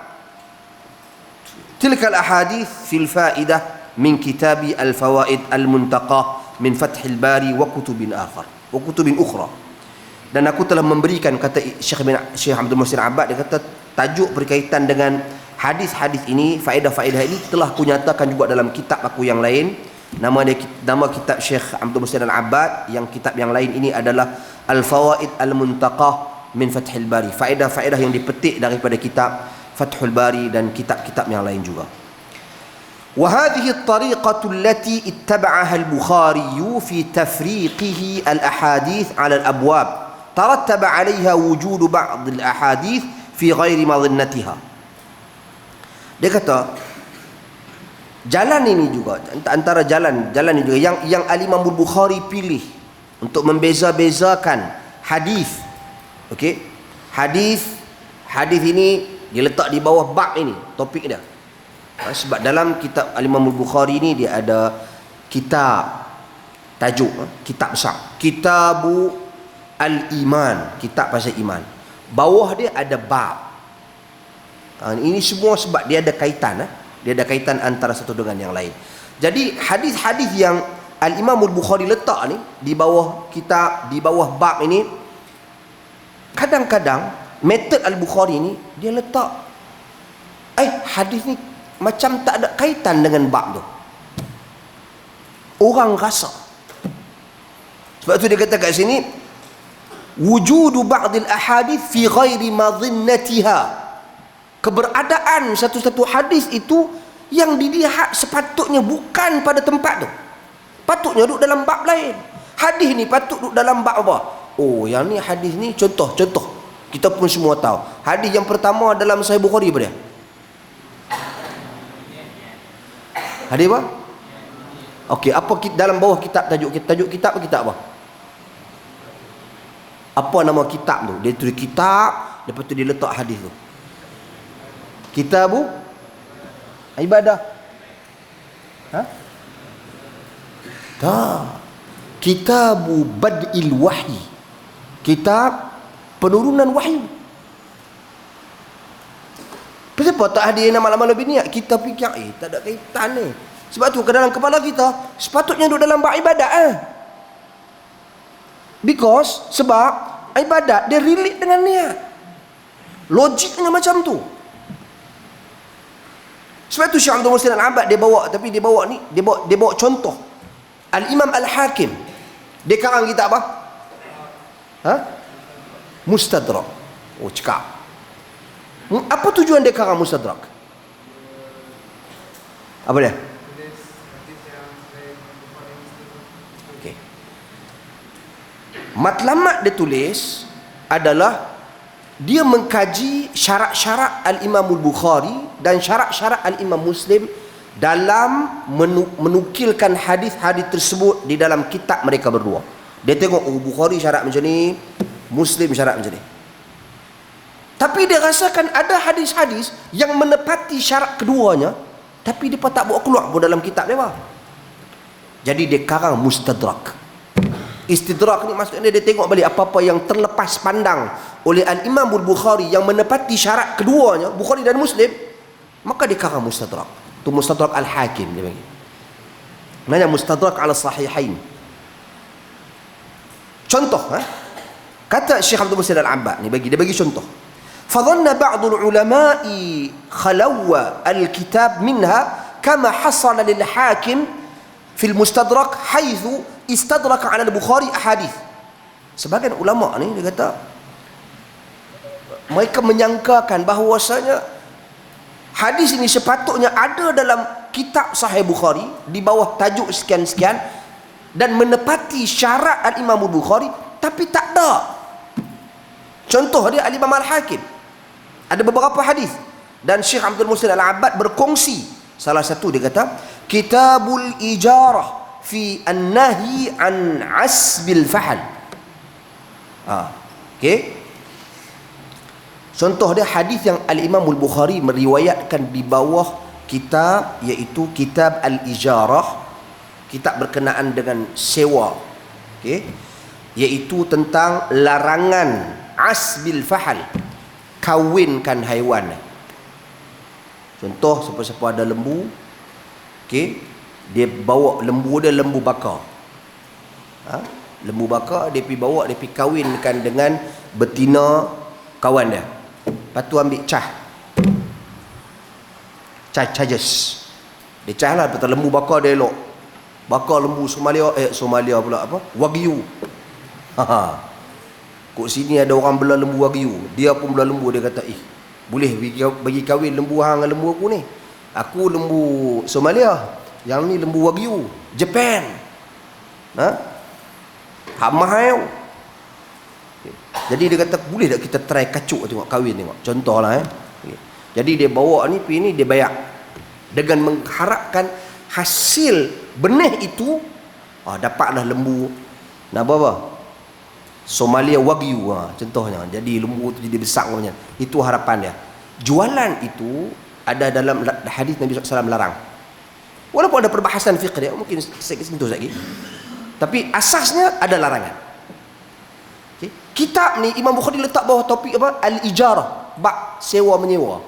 tilka al-ahadith fil fa'idah min kitabi al-fawaid al-muntaqah min Fathil Bari wa kutubin ukhra. Dan aku telah memberikan, kata Syekh Abdul Muhsin Abbad, dia kata tajuk berkaitan dengan hadis-hadis ini, faedah-faedah ini telah kunyatakan juga dalam kitab aku yang lain. Nama kitab Syekh Abdul Muhsin Al-Abbad, yang kitab yang lain ini adalah Al-Fawaid Al-Muntaqah min Fathil Bari, faedah-faedah yang dipetik daripada kitab Fathul Bari dan kitab-kitab yang lain juga. وهذه الطريقة التي اتبعها البخاري في تفريقه الأحاديث على الأبواب ترتب عليها وجود بعض الأحاديث في غير مظنتها. Dia kata jalan ini juga, antara jalan ini juga yang Al-Imam Bukhari pilih untuk membeza-bezakan hadis. Okey, hadis ini diletak di bawah bab ini, topik dia. Sebab dalam kitab Al-Imam Bukhari ni dia ada kitab, tajuk kitab besar, Kitabu Al-Iman, kitab pasal iman. Bawah dia ada bab. Ini semua sebab dia ada kaitan, dia ada kaitan antara satu dengan yang lain. Jadi hadis-hadis yang Al-Imam Bukhari letak ni di bawah kitab, di bawah bab ini, kadang-kadang metod Al-Bukhari ni dia letak hadis ni macam tak ada kaitan dengan bab tu. Orang rasa. Sebab tu dia kata kat sini wujudu ba'dil ahadith fi ghairi madhinnatiha. Keberadaan satu-satu hadis itu yang dilihat sepatutnya bukan pada tempat tu. Patutnya duduk dalam bab lain. Hadis ni patut duduk dalam bab apa? Oh, yang ni hadis ni contoh. Kita pun semua tahu. Hadis yang pertama dalam Sahih Bukhari apa dia? Hadis apa? Okey, apa dalam bawah kitab tajuk kitab apa? Apa nama kitab tu? Dia tulis kitab, lepas tu dia letak hadis tu. Kitabu ibadah. Tak. Kitabu Bad'il Wahyi. Kitab penurunan wahyu. Kenapa tak hadir nama-nama lebih niat? Kita fikir tak ada kaitan ni. Sebab tu ke dalam kepala kita sepatutnya duduk dalam bab ibadat Because sebab ibadat dia relate dengan niat. Logiknya macam tu. Sebab tu Syekh Abdul Muhsin Al-Abbad dia bawa contoh. Al-Imam Al-Hakim dia karang kitab apa? Mustadrak. Oh, cakap. Apa tujuan dia karang Mustadrak? Apa dia? Okey. Matlamat dia tulis adalah dia mengkaji syarat-syarat Al-Imam Bukhari dan syarat-syarat Al-Imam Muslim dalam menukilkan hadis-hadis tersebut di dalam kitab mereka berdua. Dia tengok Bukhari syarat macam ni, Muslim syarat macam ni. Tapi dia rasakan ada hadis-hadis yang menepati syarat keduanya, tapi dia tak bawa keluar pun dalam kitab dia. Jadi dia karang Mustadrak. Istidrak ni maksudnya dia tengok balik apa-apa yang terlepas pandang oleh Al-Imam Bukhari yang menepati syarat keduanya, Bukhari dan Muslim, maka dia karang Mustadrak. Tu Mustadrak Al-Hakim dia panggil. Namanya Mustadrak ala Sahihain. Contoh, kata Syekh Abdul Muhsin Al-Abbad ni dia bagi contoh. فظن بعض العلماء خلو الكتاب منها كما حصل للحاكم في المستدرك حيث استدرك على البخاري أحاديث. Sebagian ulama ni dia kata mereka menyangkakan bahawasanya hadis ini sepatutnya ada dalam kitab Sahih Bukhari di bawah tajuk sekian-sekian dan menepati syarat Al-Imam Bukhari, tapi tak ada. Contoh dia Al-Imam Al-Hakim. Ada beberapa hadis dan Syekh Abdul Muhsin Al-Abbad berkongsi. Salah satu dia kata Kitabul Ijarah fi an-nahi an asbil fahal. Okey. Contoh dia hadis yang Al-Imam Al-Bukhari meriwayatkan di bawah kitab, iaitu Kitab Al-Ijarah, kitab berkenaan dengan sewa. Okey. Iaitu tentang larangan asbil fahal, kawinkan haiwan. Contoh, siapa-siapa ada lembu, okey, Dia bawa lembu dia, lembu bakar. Lembu bakar, dia pergi bawa, dia pergi kahwinkan dengan betina kawan dia. Lepas tu ambil charges. Dia cah lah, betul lembu bakar dia elok. Bakar lembu Somalia pula apa? Wagyu. Kok sini ada orang bela lembu Wagyu. Dia pun bela lembu, dia kata, boleh bagi kahwin lembu hang dengan lembu aku ni. Aku lembu Somalia, yang ni lembu Wagyu, Japan. Hak mahal. Jadi dia kata, boleh tak kita try kacuk tengok, kahwin tengok. Contohlah Jadi dia bawa ni, pergi ni, dia bayar dengan mengharapkan hasil benih itu dapatlah lembu apa Somalia Wagyu contohnya. Jadi lembu tu jadi besar macam. Itu harapan dia. Jualan itu ada dalam hadis Nabi SAW larang. Walaupun ada perbahasan fiqh dia, mungkin saya sentuh lagi. Tapi asasnya ada larangan. Okay. Kitab ni Imam Bukhari letak bawah topik apa? Al-ijarah, bab sewa menyewa.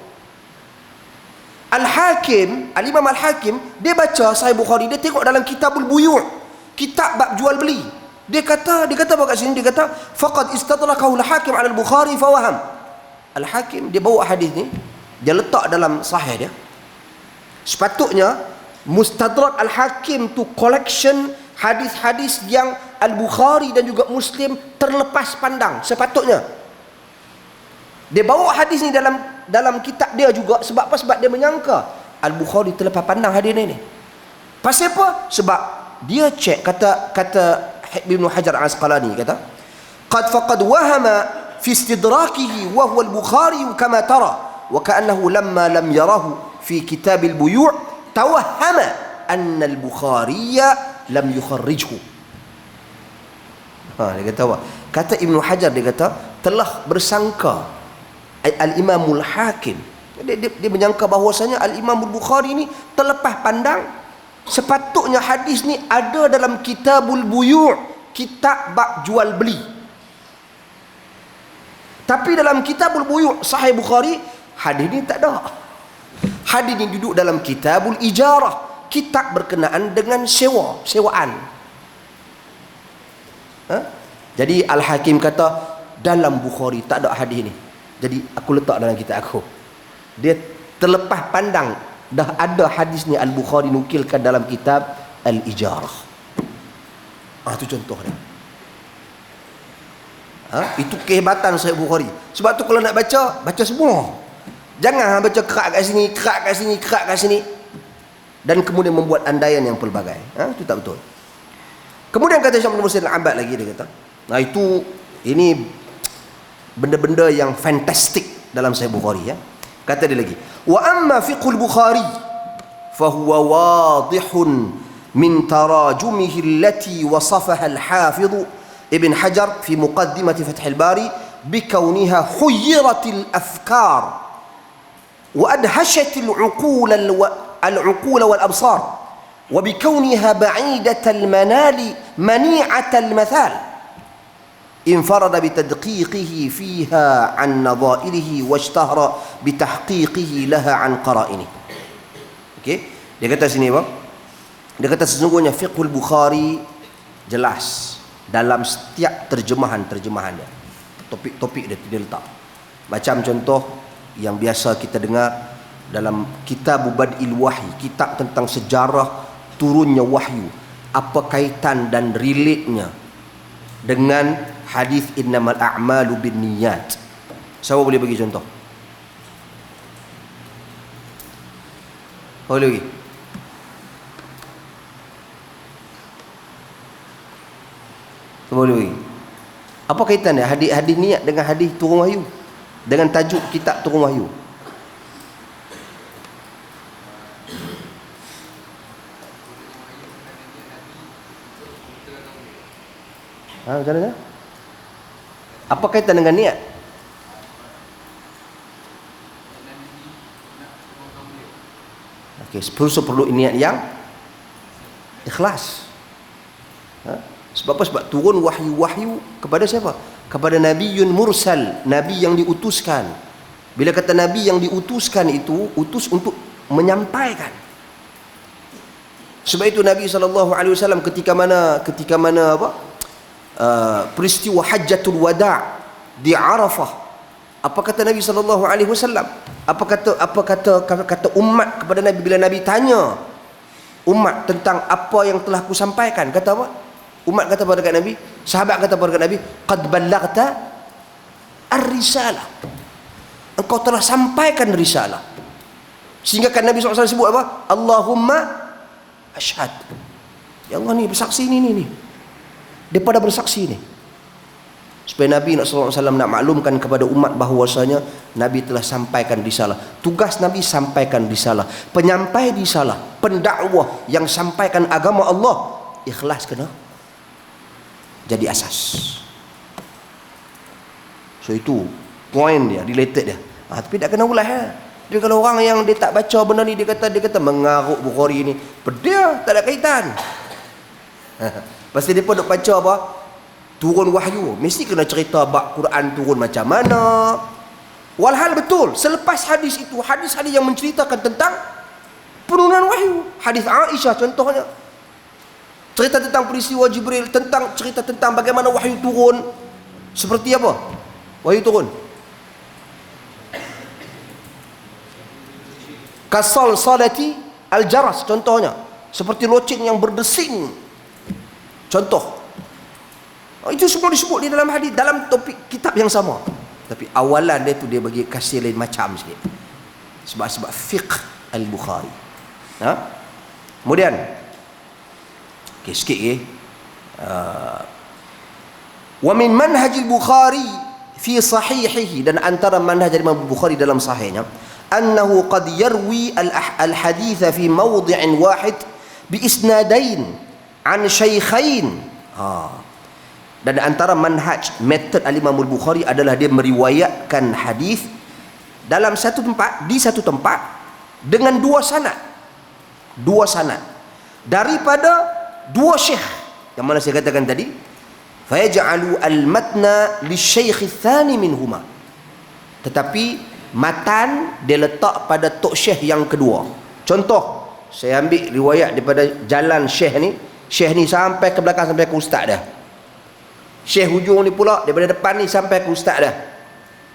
Al-Hakim, Al-Imam Al-Hakim, dia baca Sahih Bukhari, dia tengok dalam Kitabul Buyu', kitab bab jual beli. Dia kata apa kat sini? Dia kata faqad istadrakahu Al-Hakim 'ala Al-Bukhari fawaham. Al-Hakim dia bawa hadis ni, dia letak dalam sahih dia. Sepatutnya Mustadrak Al-Hakim tu collection hadis-hadis yang Al-Bukhari dan juga Muslim terlepas pandang, sepatutnya. Dia bawa hadis ni dalam kitab dia juga. Sebab apa? Sebab dia menyangka Al-Bukhari terlepas pandang hadis ni. Pasal apa? Sebab dia cek, kata Ibn Hajar Al-Asqalani, kata qad faqad wahama fi istidrakihi wa huwa Al-Bukhari kama tara wa ka'annahu lamma lam yarahu fi kitab al-buyu' tawahhama anna Al-Bukhari lam yukharrijhu. Dia kata apa? Kata Ibn Hajar, dia kata telah bersangka Al-Imamul Hakim, dia menyangka bahawasanya Al-Imamul Bukhari ni terlepas pandang. Sepatutnya hadis ni ada dalam Kitabul Buyu', kitab bab jual beli. Tapi dalam Kitabul Buyu' Sahih Bukhari, hadis ni tak ada. Hadis ni duduk dalam Kitabul Ijarah, kitab berkenaan dengan sewaan. Jadi Al-Hakim kata dalam Bukhari tak ada hadis ni. Jadi aku letak dalam kitab aku. Dia terlepas pandang, dah ada hadis ni Al-Bukhari nukilkan dalam kitab Al-Ijarah. Itu contoh dia. Itu kehebatan Sahih Bukhari. Sebab tu kalau nak baca semua. Jangan baca kerak kat sini, dan kemudian membuat andaian yang pelbagai. Itu tak betul. Kemudian kata Syekh Muhammad Muslim Al-Abbad lagi, dia kata, ini benda-benda yang fantastik dalam Sahih Bukhari. Kata dia lagi, wa amma fiqhul Bukhari fahuwa wadihun min tarajumihi allati wasafaha al-Hafidh Ibn Hajar fi muqaddimati Fathil Bari bikauniha huyyiratil afkar wa adhashatil uqul wal absar wa bikauniha ba'idatal manali mani'atal mathal انفرد بتدقيقه فيها عن نظائره واشتهر بتحقيقه لها عن قرائنه. Okey, dia kata sini apa? Dia kata sesungguhnya fiqhul Bukhari jelas dalam setiap terjemahan dia. Topik-topik dia letak. Macam contoh yang biasa kita dengar dalam Kitab Bad'il Wahyi, kitab tentang sejarah turunnya wahyu, apa kaitan dan relate-nya dengan hadis innamal a'malu binniyat. Siapa boleh bagi contoh? Boleh bagi? Boleh bagi? Apa kaitan dia hadis niat dengan hadis turun wahyu, dengan tajuk kitab turun wahyu? Macam mana? Apa kaitan dengan niat? Okey, perlu niat yang ikhlas. Sebab apa? Sebab turun wahyu kepada siapa? Kepada Nabiyyun Mursal, Nabi yang diutuskan. Bila kata Nabi yang diutuskan itu, utus untuk menyampaikan. Sebab itu Nabi SAW ketika mana apa? Peristiwa Hajjatul Wada' di Arafah, apa kata Nabi SAW? Apa kata umat kepada Nabi bila Nabi tanya umat tentang apa yang telah ku sampaikan? Kata apa? Umat kata kepada Nabi, sahabat kata kepada Nabi, qad ballaghta ar-risalah. Engkau telah sampaikan risalah. Sehingga kan Nabi SAW sebut apa? Allahumma ashhad. Ya Allah, ni bersaksi ni. Daripada bersaksi ni. Supaya Nabi SAW nak maklumkan kepada umat bahawasanya Nabi telah sampaikan risalah. Tugas Nabi sampaikan risalah. Penyampai risalah, pendakwah yang sampaikan agama Allah, ikhlas kena jadi asas. So itu poin dia, related dia. Tapi tak kena ulas ya. Jadi kalau orang yang dia tak baca benda ni, dia kata mengaruk Bukhari ni, pedia, tak ada kaitan. Pasti dia pun duk baca apa? Turun wahyu. Mesti kena cerita bab Quran turun macam mana. Walhal betul, selepas hadis itu, hadis-hadis yang menceritakan tentang penurunan wahyu. Hadis Aisyah contohnya. Cerita tentang peristiwa Jibril, cerita tentang bagaimana wahyu turun. Seperti apa wahyu turun? Kasal salati al-jaras contohnya, seperti loceng yang berdesing. Contoh. Itu semua disebut di dalam hadis, dalam topik kitab yang sama. Tapi awalan dia tu dia bagi kasih lain macam sikit. Sebab fiqh al-Bukhari. Kemudian sikit wa min manhaj al-Bukhari fi sahihihi, dan antara manhaj Imam Bukhari dalam sahihnya, annahu qad yarwi al-hadith fi mawdi'in wahid bi isnadain an shaykhain. Dan antara manhaj metod al-Imam al-Bukhari adalah dia meriwayatkan hadis dalam satu tempat, di satu tempat dengan dua sanad daripada dua syekh, yang mana saya katakan tadi, fayaj'alu al-matna lisy-syaikh ats-tsani minhuma, tetapi matan dia letak pada tok syekh yang kedua. Contoh, saya ambil riwayat daripada jalan syekh ni sampai ke belakang, sampai ke ustaz dah. Syekh hujung ni pula daripada depan ni sampai ke ustaz dah.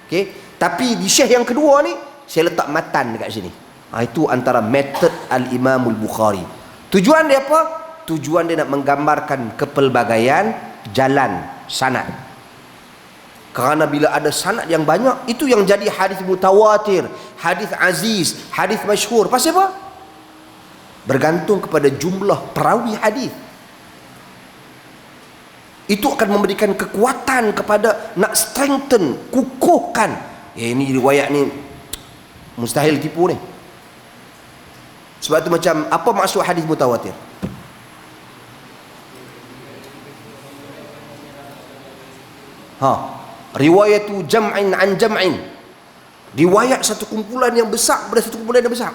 Okey, tapi di syekh yang kedua ni saya letak matan dekat sini. Itu antara metod al-Imam al-Bukhari. Tujuan dia apa? Tujuan dia nak menggambarkan kepelbagaian jalan sanad. Kerana bila ada sanad yang banyak, itu yang jadi hadis mutawatir, hadis aziz, hadis masyhur. Pasal apa? Bergantung kepada jumlah perawi hadis. Itu akan memberikan kekuatan kepada nak strengthen, kukuhkan. Ini riwayat ni mustahil tipu ni. Sebab tu macam apa maksud hadis mutawatir? Riwayatu jam'in an jam'in. Riwayat satu kumpulan yang besar pada satu kumpulan yang besar.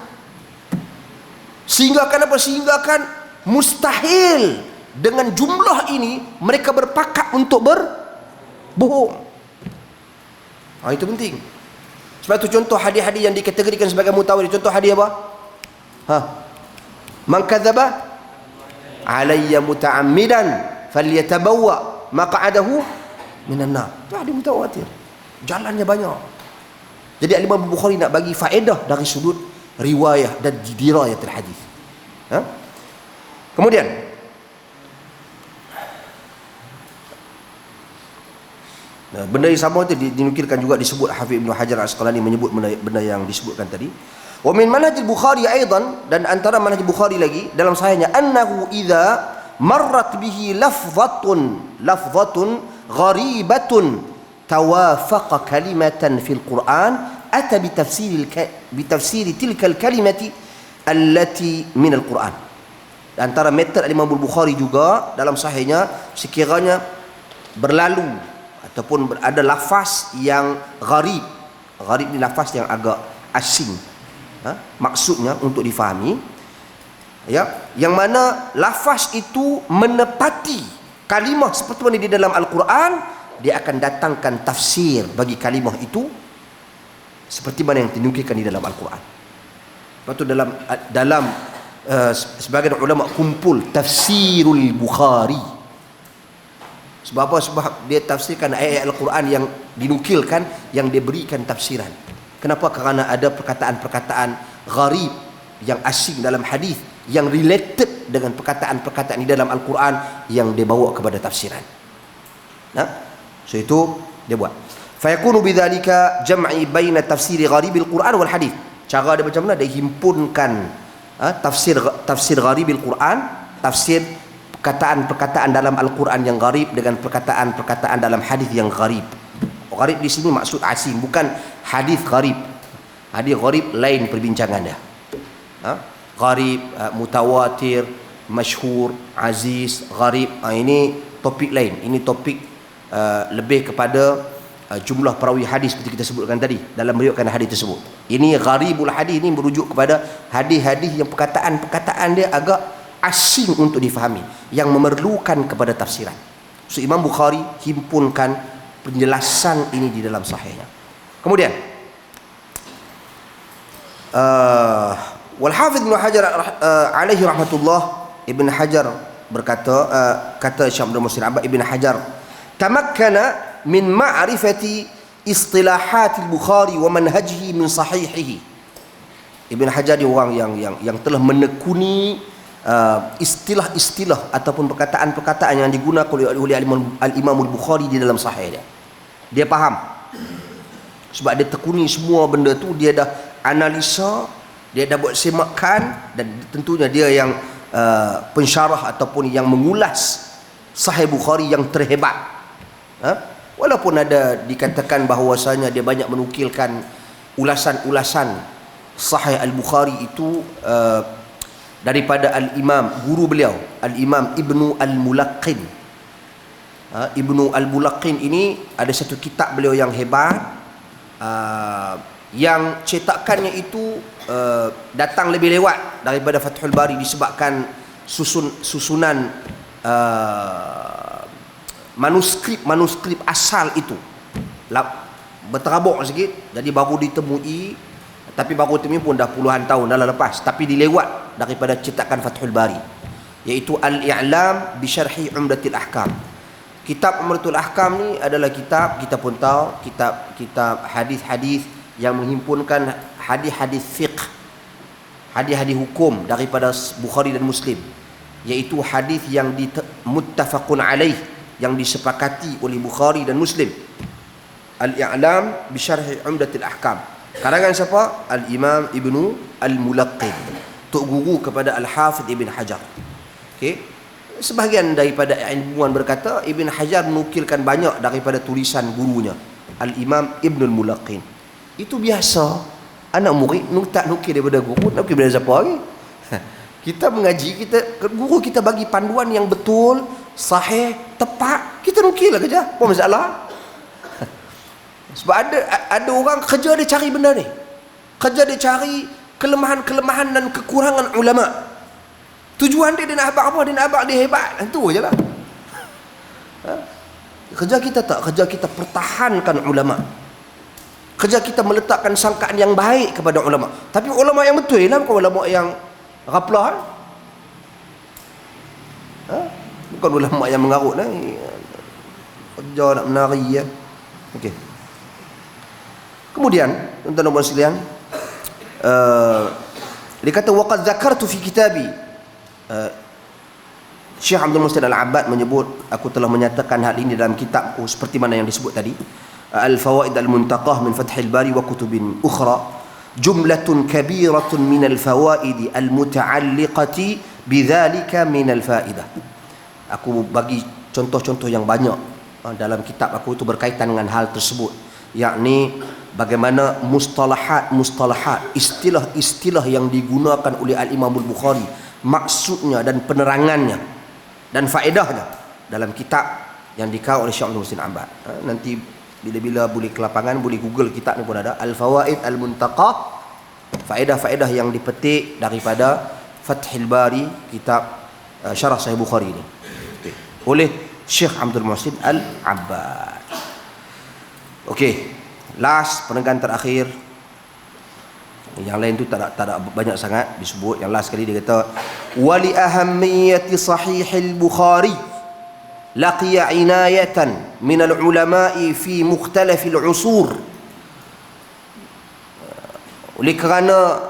Sehingga kan apa? Sehingga kan mustahil dengan jumlah ini mereka berpakat untuk berbohong. Itu penting. Sebab tu contoh hadis-hadis yang dikategorikan sebagai mutawatir. Contoh hadis apa? Man kadzaba alayya muta'ammidan falyatabawwa maq'adahu minan nar. Itu hadis mutawatir. Jalannya banyak. Jadi Imam Bukhari nak bagi faedah dari sudut riwayah dan dirayatul hadis. Kemudian benda yang sama itu dinukilkan juga, disebut Hafiz Ibn Hajar Al-Asqalani menyebut benda yang disebutkan tadi. Wa min manhaj al-Bukhari aidan, dan antara manhaj Bukhari lagi dalam sahihnya, annahu idza marrat bihi lafdhatun gharibatun tawafaqa kalimatan fil Quran ata bi tafsir tilka al-kalimati allati min al-Quran. Antara metod Imam Bukhari juga dalam sahihnya, sekiranya berlalu ataupun ada lafaz yang gharib ni lafaz yang agak asing, maksudnya untuk difahami, yang mana lafaz itu menepati kalimah seperti mana di dalam Al-Quran, dia akan datangkan tafsir bagi kalimah itu seperti mana yang dinukilkan di dalam Al-Quran. Lepas tu dalam sebagian ulama kumpul tafsirul Bukhari. Sebab apa? Sebab dia tafsirkan ayat Al-Quran yang dinukilkan, yang dia berikan tafsiran. Kenapa? Kerana ada perkataan-perkataan gharib yang asing dalam hadis, yang related dengan perkataan-perkataan di dalam Al-Quran yang dia bawa kepada tafsiran. Nah, so itu dia buat. Fayakunu bidzalika jam'i baina tafsiri gharibil Quran wal hadis. Cara dia macam mana? Dia himpunkan tafsir gharibil Quran, tafsir perkataan-perkataan dalam Al-Quran yang gharib dengan perkataan-perkataan dalam hadis yang gharib. Gharib di sini maksud asing, bukan hadis gharib. Hadis gharib lain perbincangan dia. Gharib, mutawatir, masyhur, aziz, gharib. Ini topik lain. Ini topik lebih kepada jumlah perawi hadis seperti kita sebutkan tadi dalam meriwayatkan hadis tersebut. Ini gharibul hadis, ini merujuk kepada hadis-hadis yang perkataan-perkataan dia agak asing untuk difahami, yang memerlukan kepada tafsiran. So Imam Bukhari himpunkan penjelasan ini di dalam sahihnya. Kemudian wal Hafidz Ibnu Hajar alaihi rahmatullah, Ibn Hajar berkata, kata Syekh Abdul Muhsin Ibn Hajar, tamakkana min ma'rifati istilahat al-Bukhari wa manhajihi min sahihihi. Ibn Hajar dia orang yang telah menekuni istilah-istilah ataupun perkataan-perkataan yang digunakan oleh Al-Imam Al-Bukhari di dalam sahih dia. Dia faham. Sebab dia tekuni semua benda tu, dia dah analisa, dia dah buat semakan, dan tentunya dia yang pensyarah ataupun yang mengulas Sahih Bukhari yang terhebat. Walaupun ada dikatakan bahawasanya dia banyak menukilkan ulasan-ulasan Sahih Al-Bukhari itu daripada Al-Imam, guru beliau, Al-Imam Ibnu Al-Mulaqqin. Ibnu Al-Mulaqqin ini ada satu kitab beliau yang hebat, yang cetakannya itu datang lebih lewat daripada Fathul Bari disebabkan susunan manuskrip asal itu berterabuk sikit, jadi baru ditemui. Tapi baru temui pun dah puluhan tahun dah lepas, tapi dilewat daripada cetakan Fathul Bari, iaitu Al-I'lam bi Syarhi Umdatil Ahkam. Kitab Umdatul Ahkam ni adalah kitab, kita pun tahu, kitab hadis-hadis yang menghimpunkan hadis-hadis fiqh, hadis-hadis hukum daripada Bukhari dan Muslim, iaitu hadis yang muttafaqun alaih, yang disepakati oleh Bukhari dan Muslim. Al-I'lam bi Syarhi Umdatil Ahkam, karangan siapa? Al-Imam Ibnu Al-Mulaqqin, tok guru kepada Al-Hafidz Ibn Hajar. Okey, sebahagian daripada ilmuwan berkata Ibn Hajar menukilkan banyak daripada tulisan gurunya Al-Imam Ibn Al-Mulaqqin. Itu biasa, anak murid tak nukil daripada guru, nak nukil daripada siapa lagi? Kita mengaji, guru kita bagi panduan yang betul, sahih, tepat, kita nukil lah kerja, apa masalah? Sebab ada orang kerja dia cari benda ni, kerja dia cari kelemahan-kelemahan dan kekurangan ulama. Tujuan dia nak abang apa? Dia nak abang dia hebat, itu je lah. Kerja kita tak, kerja kita pertahankan ulama, kerja kita meletakkan sangkaan yang baik kepada ulama. Tapi ulama yang betul lah, bukan ulama yang raplah, bukan ulama yang mengarut lah. Kerja nak menari ya. Okey. Kemudian tuan-tuan dan puan sekalian, dia kata waqad zakartu fi kitabi, Syekh Abdul Muhsin Al-Abbad menyebut, aku telah menyatakan hal ini dalam kitabku seperti mana yang disebut tadi, Al-Fawaid Al-Muntaqah min Fathil Bari wa kutubin ukhra, jumlatun kabiratun min al-fawaid al-muta'alliqati bidzalika min al-faidah. Aku bagi contoh-contoh yang banyak dalam kitab aku itu berkaitan dengan hal tersebut, yakni bagaimana mustalahat, istilah-istilah yang digunakan oleh Al-Imam Al-Bukhari, maksudnya dan penerangannya dan faedahnya dalam kitab yang dikau oleh Syekh Abdul Muhsin Al-Abbad. Nanti bila-bila boleh ke lapangan, boleh google kitab ni pun ada, Al-Fawaid Al-Muntaqah, faedah-faedah yang dipetik daripada Fathul Bari, kitab Syarah Sahih Bukhari ni, oleh Syekh Abdul Muhsin Al-Abbad. Okey, last, penegangan terakhir, Yang lain tu tak ada banyak sangat disebut. Yang last sekali dia kata wali ahammiyati sahihil Bukhari laqiya inayatan min al-ulama'i fi mukhtalafil usur. Oleh kerana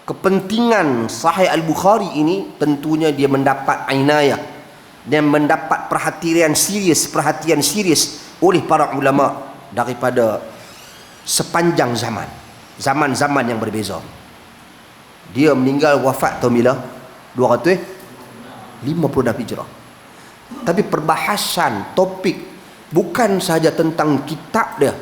kepentingan Sahih Al-Bukhari ini, tentunya dia mendapat inayah dan mendapat perhatian serius oleh para ulama daripada sepanjang zaman-zaman yang berbeza. Dia meninggal wafat tahun bila? 250 Hijrah. Tapi perbahasan topik bukan sahaja tentang kitab dia,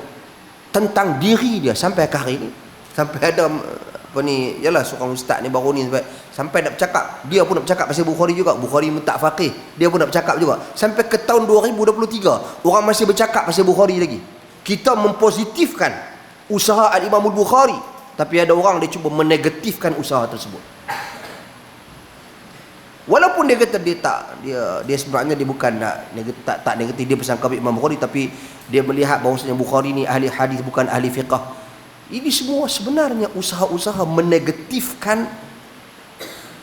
tentang diri dia sampai ke hari ini. Sampai ada apa ni, yalah seorang ustaz ni baru ni sampai nak bercakap, dia pun nak bercakap pasal Bukhari juga. Bukhari tak faqih, dia pun nak bercakap juga. Sampai ke tahun 2023 orang masih bercakap pasal Bukhari lagi. Kita mempositifkan usaha Al-Imam Al-Bukhari, tapi ada orang dia cuba menegatifkan usaha tersebut. Walaupun dia kata dia sebenarnya dia bukan tak negatif, dia bersangka Imam Bukhari, tapi dia melihat bahawasanya Bukhari ni ahli hadis bukan ahli fiqh. Ini semua sebenarnya usaha-usaha menegatifkan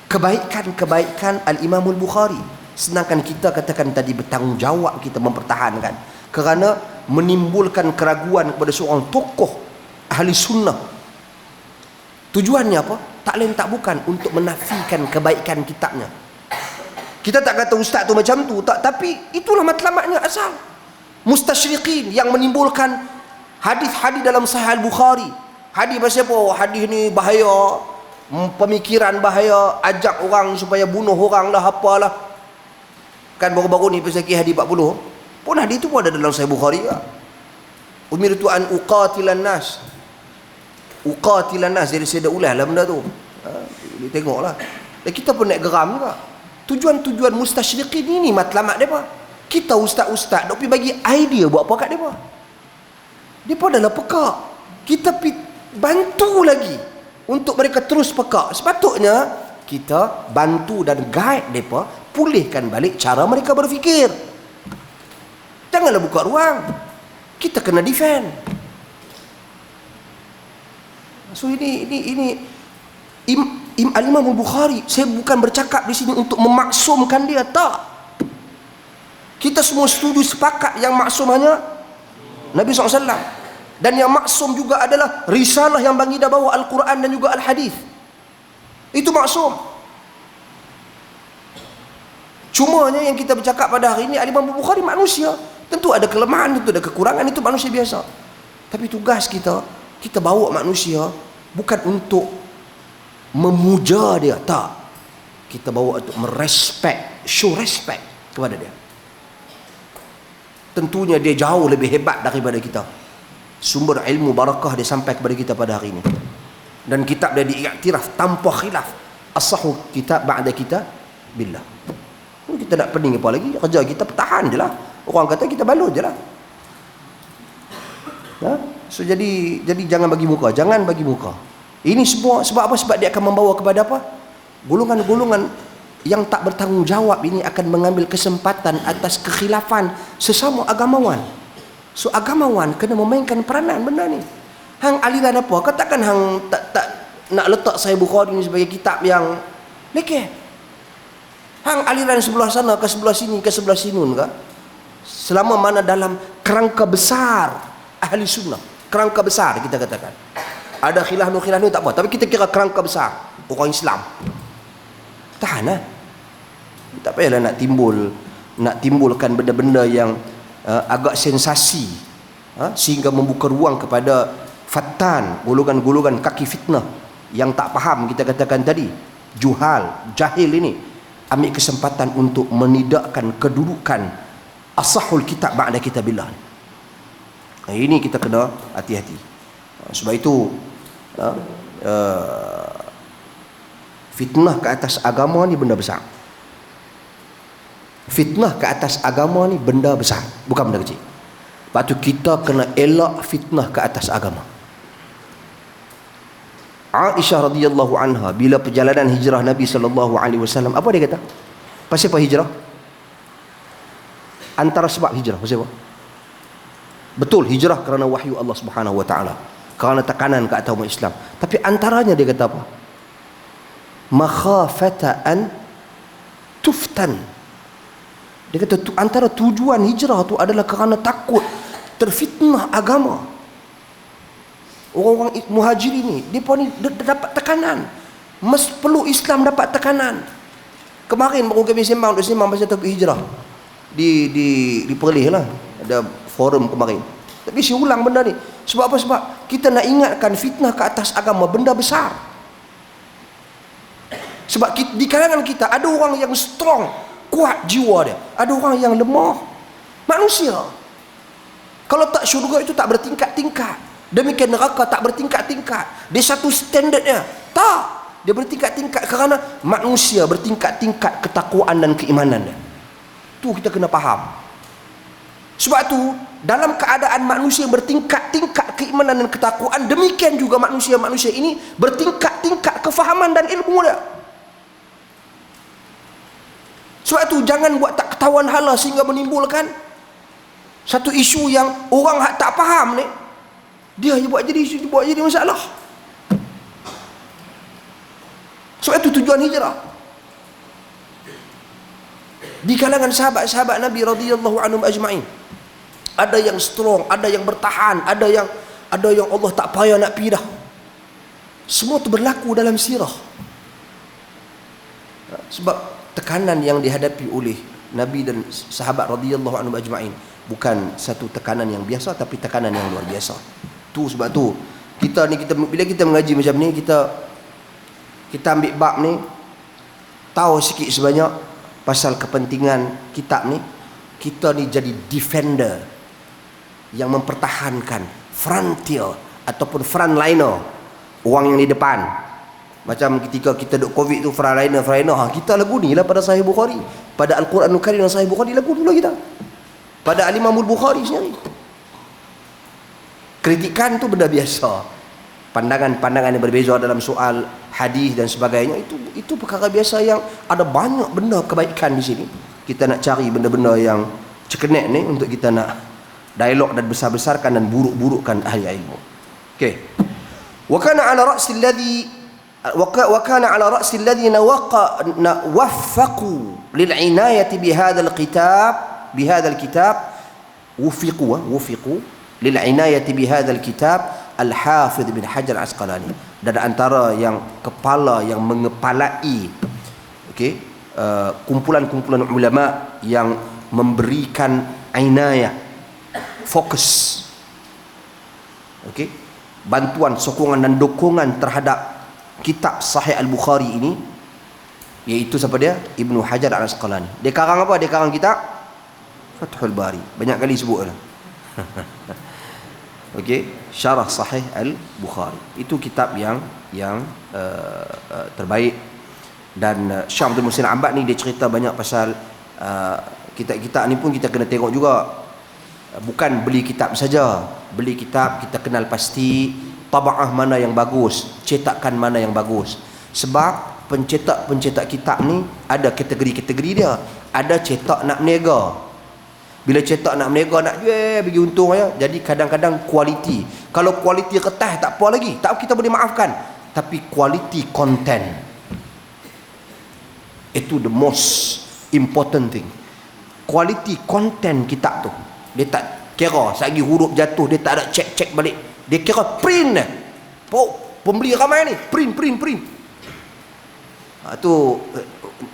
kebaikan Al-Imam Al-Bukhari. Sedangkan kita katakan tadi bertanggungjawab kita mempertahankan, kerana menimbulkan keraguan kepada seorang tokoh ahli sunnah. Tujuannya apa? Tak lain tak bukan untuk menafikan kebaikan kitabnya. Kita tak kata ustaz tu macam tu, tak, tapi itulah matlamatnya asal. Mustasyriqin yang menimbulkan hadis-hadis dalam Sahih Al-Bukhari. Hadis pasal apa? Hadis ni bahaya, pemikiran bahaya, ajak orang supaya bunuh orang lah, apalah. Kan baru-baru ni pasal hadis 40 pun, hadis tu pun ada dalam Sahih Bukhari juga. Umirtu an uqatilan nas. Uqatilan nas, jadi saya dah ulas lah benda tu. Boleh tengoklah. Dan kita pun nak geram juga. Tujuan-tujuan mustasyriqin ini matlamat depa. Kita ustaz-ustaz dok pi bagi idea buat apa kat depa. Depa adalah pekak. Kita pi bantu lagi untuk mereka terus pekak. Sepatutnya kita bantu dan guide depa pulihkan balik cara mereka berfikir. Janganlah buka ruang. Kita kena defend. So ini Al-Imam Al-Bukhari, saya bukan bercakap di sini untuk memaksumkan dia, tak. Kita semua setuju sepakat yang maksum hanya Nabi SAW. Dan yang maksum juga adalah risalah yang baginda bawa, Al-Quran dan juga Al-Hadis. Itu maksum. Cumanya yang kita bercakap pada hari ini, Al-Imam Al-Bukhari manusia. Tentu ada kelemahan, tentu ada kekurangan, itu manusia biasa. Tapi tugas kita, kita bawa manusia bukan untuk memuja dia, tak. Kita bawa untuk merespek, show respect kepada dia. Tentunya dia jauh lebih hebat daripada kita. Sumber ilmu barakah dia sampai kepada kita pada hari ini. Dan kitab dia diiktiraf tanpa khilaf. As-sahih kitab ba'da kitab billah. Kita nak pening apa lagi? Kerja kita pertahan je lah. Orang kata kita balut je lah. So jadi jangan bagi muka. Jangan bagi muka. Ini semua sebab apa? Sebab dia akan membawa kepada apa? Golongan-golongan yang tak bertanggungjawab ini akan mengambil kesempatan atas kekhilafan sesama agamawan. So agamawan kena memainkan peranan benda ni. Hang aliran apa? Katakan hang tak nak letak Sahih Bukhari ni sebagai kitab yang lekeh. Hang aliran sebelah sana ke sebelah sini ke sebelah sinun ke? Selama mana dalam kerangka besar ahli sunnah, kerangka besar kita katakan. Ada khilaf nu tak apa, tapi kita kira kerangka besar orang Islam. Tahan lah. Tak payahlah nak timbulkan benda-benda yang agak sensasi, sehingga membuka ruang kepada fattan, golongan-golongan kaki fitnah yang tak faham, kita katakan tadi, jahil ini ambil kesempatan untuk menidakkan kedudukan asahul kitab ba'da kitabillah. Ini kita kena hati-hati. Sebab itu fitnah ke atas agama ni benda besar. Fitnah ke atas agama ni benda besar, bukan benda kecil. Sebab tu kita kena elak fitnah ke atas agama. Aisyah radhiyallahu anha bila perjalanan hijrah Nabi sallallahu alaihi wasallam, apa dia kata? Pasal apa hijrah? Antara sebab hijrah pasal apa? Betul hijrah kerana wahyu Allah Subhanahu wa taala. kerana tekanan ke atas umat Islam. Tapi antaranya dia kata apa? Makhafata an tuftan. Dia kata antara tujuan hijrah tu adalah kerana takut terfitnah agama. Orang-orang muhajirin ni, dia dapat tekanan. Perlu Islam dapat tekanan. Kemarin baru kami sembang pasal topik hijrah di Perlis lah, ada forum kemarin. Tapi saya ulang benda ni. Sebab apa? Sebab kita nak ingatkan fitnah ke atas agama benda besar. Sebab di kalangan kita ada orang yang strong, kuat jiwa dia, ada orang yang lemah. Manusia, kalau tak syurga itu tak bertingkat-tingkat, demikian neraka tak bertingkat-tingkat. Dia satu standardnya. Tak, dia bertingkat-tingkat kerana manusia bertingkat-tingkat ketakwaan dan keimanan dia. Tu kita kena faham. Sebab tu dalam keadaan manusia bertingkat-tingkat keimanan dan ketakwaan, demikian juga manusia-manusia ini bertingkat-tingkat kefahaman dan ilmu dia. Sebab tu jangan buat tak ketahuan hala sehingga menimbulkan satu isu yang orang tak faham ni, dia buat jadi isu, dia buat jadi masalah. Sebab itu tujuan hijrah. Di kalangan sahabat-sahabat Nabi radhiyallahu anhum ajma'in, ada yang strong, ada yang bertahan, ada yang Allah tak payah nak pindah. Semua itu berlaku dalam sirah. Sebab tekanan yang dihadapi oleh Nabi dan sahabat radhiyallahu anhum ajma'in bukan satu tekanan yang biasa, tapi tekanan yang luar biasa. Tu sebab tu kita bila kita mengaji macam ni, kita ambil bab ni, tahu sikit sebanyak pasal kepentingan kitab ni, kita ni jadi defender yang mempertahankan frontier ataupun frontliner, orang yang di depan. Macam ketika kita duk covid tu, frontliner kita lagu ni lah pada Sahih Bukhari, pada Al-Quranul Karim dan Sahih Bukhari, lagu dulu kita pada Al-Imamul Bukhari sendiri. Kritikan tu benda biasa, pandangan-pandangan yang berbeza dalam soal hadis dan sebagainya, itu perkara biasa yang ada banyak benda kebaikan di sini. Kita nak cari benda-benda yang cekenek ni untuk kita nak dialog dan besar-besarkan dan buruk-burukkan ahli ilmu. Okey. Wa kana ala ra'si alladhina waffaqu lil inayati bihadzal kitab wufiqu lil inayati bihadzal kitab Al-Hafidh bin Hajar Al-Asqalani. Dan antara yang kepala yang mengepalai kumpulan-kumpulan ulama yang memberikan inayah, fokus, bantuan, sokongan dan dukungan terhadap kitab Sahih Al-Bukhari ini, iaitu siapa dia? Ibnu Hajar Al-Asqalani. Dia karang apa? Dia karang kitab Fathul Bari. Banyak kali sebut lah. Syarah Sahih Al-Bukhari. Itu kitab yang terbaik. Dan Syekh Abdul Muhsin Abbad ni dia cerita banyak pasal kitab-kitab ni pun kita kena tengok juga. Bukan beli kitab saja. Beli kitab kita kenal pasti tabaah mana yang bagus, cetakan mana yang bagus. Sebab pencetak kitab ni ada kategori-kategori dia. Ada cetak nak berniaga. Bila cetak nak berniaga, nak jual bagi untung ya. Jadi kadang-kadang kualiti. Kalau kualiti kertas tak apa lagi, tak kita boleh maafkan. Tapi kualiti content, itu the most important thing. Kualiti content kitab tu, dia tak kira selagi huruf jatuh, dia tak ada cek balik. Dia kira print dah. Pembeli ramai ni print. Tu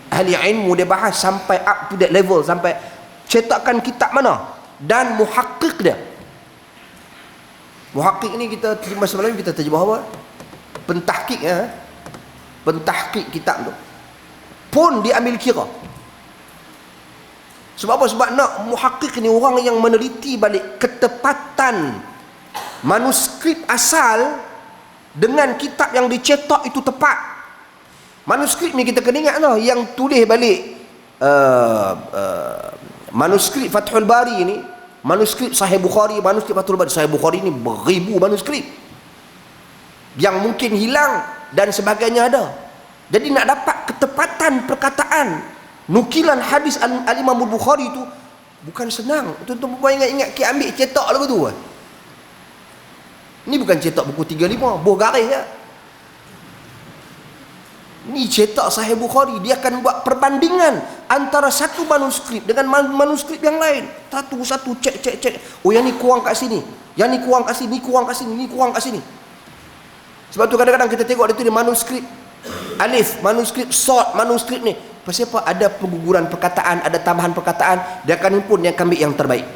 ahli ilmu dia bahas sampai up to that level, sampai cetakan kitab mana dan muhakkik dia. Muhakkik ni kita terjemah semalam, kita terjemah apa? Pentahqiq pentahqiq kitab tu pun diambil kira. Sebab apa? Sebab nak muhakkik ni orang yang meneliti balik ketepatan manuskrip asal dengan kitab yang dicetak itu tepat. Manuskrip ni kita kena ingat lah, yang tulis balik manuskrip Fathul Bari ni, manuskrip Sahih Bukhari, manuskrip Fathul Bari, Sahih Bukhari ni beribu manuskrip yang mungkin hilang dan sebagainya ada. Jadi nak dapat ketepatan perkataan, nukilan hadis Al-Imam Al-Bukhari itu bukan senang. Tuan-tuan ingat-ingat ambil cetak lagu tu. Ni bukan cetak buku 35, buah garis ya. Ni cetak Sahih Bukhari, dia akan buat perbandingan antara satu manuskrip dengan manuskrip yang lain. Satu-satu cek. Oh yang ni kurang kat sini, yang ni kurang kat sini, ni kurang kat sini, ni kurang kat sini. Sebab tu kadang-kadang kita tengok ada tu di manuskrip alif, manuskrip sod, manuskrip ni. Pasal apa? Ada pengguguran perkataan, ada tambahan perkataan, dia akan himpun, dia akan ambil yang terbaik,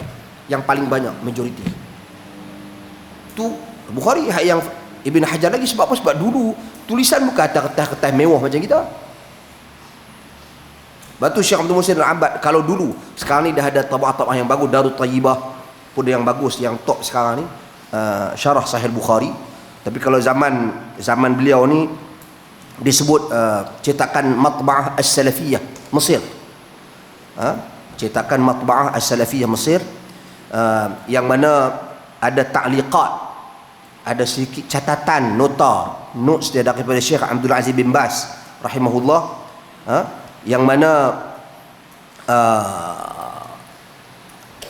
yang paling banyak, majoriti. Tu Bukhari yang Ibn Hajar lagi. Sebab apa? Sebab dulu tulisan bukan kertas-kertas mewah macam kita. Batu Syekh Abdul Muhsin Al-Abbad, kalau dulu, sekarang ni dah ada tabah-tabah yang bagus, Darut Tayyibah pun yang bagus, yang top sekarang ni, syarah Sahih Bukhari. Tapi kalau zaman beliau ni disebut cetakan Matba'ah As-Salafiyah Mesir. Cetakan Matba'ah As-Salafiyah Mesir, yang mana ada ta'liqat, ada sedikit catatan, notes dia daripada Syekh Abdul Aziz bin Baz rahimahullah, yang mana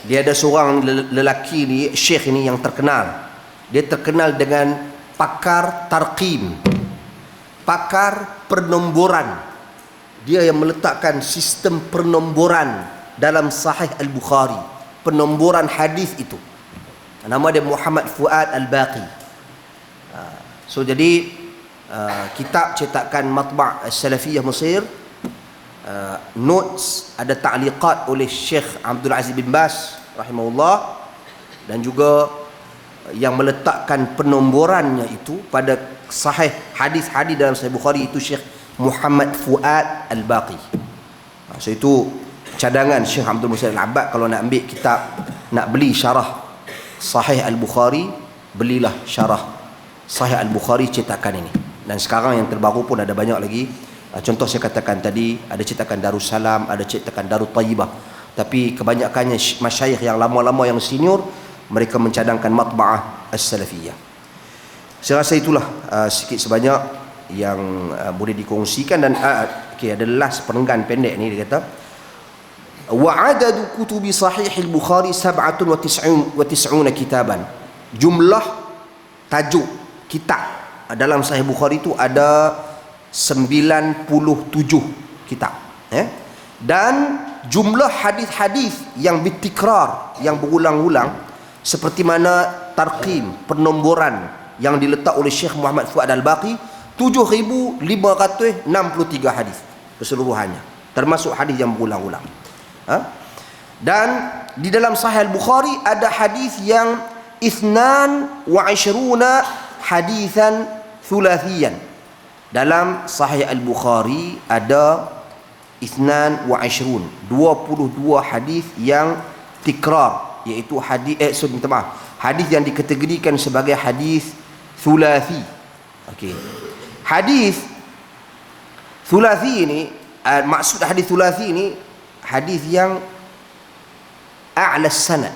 dia ada seorang lelaki ni, syekh ni yang terkenal. Dia terkenal dengan pakar tarqim, pakar penomboran. Dia yang meletakkan sistem penomboran dalam Sahih Al-Bukhari, penomboran hadis itu. Nama dia Muhammad Fuad Al-Baqi. So jadi kitab cetakan Matba' As-Salafiyah Mesir, notes, ada ta'liqat oleh Syekh Abdul Aziz bin Baz rahimahullah, dan juga yang meletakkan penomborannya itu pada sahih hadis-hadis dalam Sahih Bukhari itu Syekh Muhammad Fuad Al-Baqi. So itu cadangan Syekh Abdul Muhsin Al-Abbad. Kalau nak ambil kitab, nak beli syarah Sahih Al-Bukhari, belilah syarah Sahih Al-Bukhari cetakan ini. Dan sekarang yang terbaru pun ada banyak lagi. Contoh saya katakan tadi, ada cetakan Darussalam, ada cetakan Darut Tayyibah. Tapi kebanyakannya masyayikh yang lama-lama, yang senior, mereka mencadangkan Matba'ah As-Salafiyah. Saya rasa itulah sikit sebanyak yang boleh dikongsikan. Dan ada last penenggan pendek ni, dia kata wa adadu kutubi Sahih Al-Bukhari 97 kitaban. Jumlah tajuk kitab dalam Sahih Bukhari itu ada 97 kitab, dan jumlah hadis-hadis yang bertikrar, yang berulang-ulang, seperti mana tarqim, penomboran yang diletak oleh Syekh Muhammad Fuad Al-Baqi, 7,563 hadis keseluruhannya, termasuk hadis yang berulang-ulang. Dan di dalam Sahih Al-Bukhari ada hadis yang 22 hadisan thulathiyan. Dalam Sahih Al-Bukhari ada 22 hadis yang tikrar, iaitu hadis hadis yang dikategorikan sebagai hadis thulathi. Okey. Hadis thulathi ini, maksud hadis thulathi ini hadis yang a'la sanad.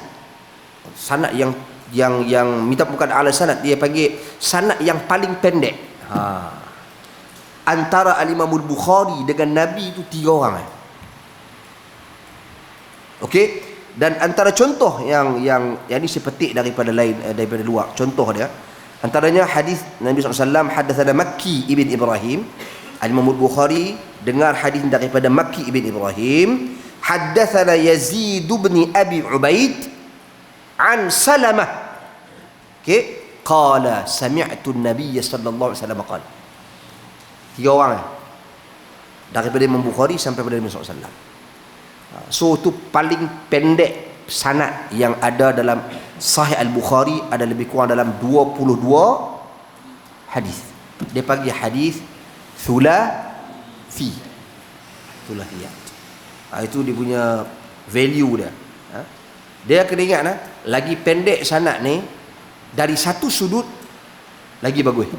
Sanad yang minta bukan a'la sanad, dia panggil sanad yang paling pendek. Antara Al-Imam Al-Bukhari dengan Nabi itu 3 orang. Okey, dan antara contoh yang ni saya petik daripada luar, contoh dia antaranya hadis Nabi SAW, hadatsana Makki ibn Ibrahim. Al-Imam Al-Bukhari dengar hadis daripada Makki ibn Ibrahim, hadatsana Yazid bin Abi Ubaid an Salamah. Okey, qala sami'tu an-nabiy sallallahu alaihi wasallam qala. 3 orang daripada Imam Bukhari sampai pada Nabi SAW. So itu paling pendek sanad yang ada dalam Sahih Al-Bukhari, ada lebih kurang dalam 22 hadis. Dia panggil hadis thulathi. Thulathiyat. Itu dia punya value dia. Dia kena ingat lagi pendek sanad ni, dari satu sudut lagi bagus.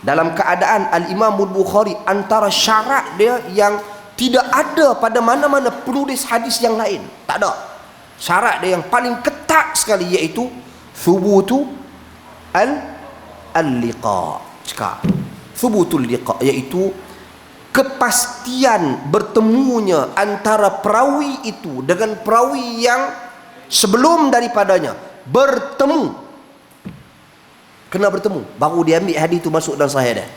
Dalam keadaan Al-Imam Al-Bukhari, antara syarat dia yang tidak ada pada mana-mana penulis hadis yang lain. Tak ada. Syarat dia yang paling ketat sekali, iaitu thubutu al-liqa. Cakap thubutul liqa, iaitu kepastian bertemunya antara perawi itu dengan perawi yang sebelum daripadanya, bertemu. Kena bertemu. Baru dia ambil hadis itu masuk dalam sahih dia.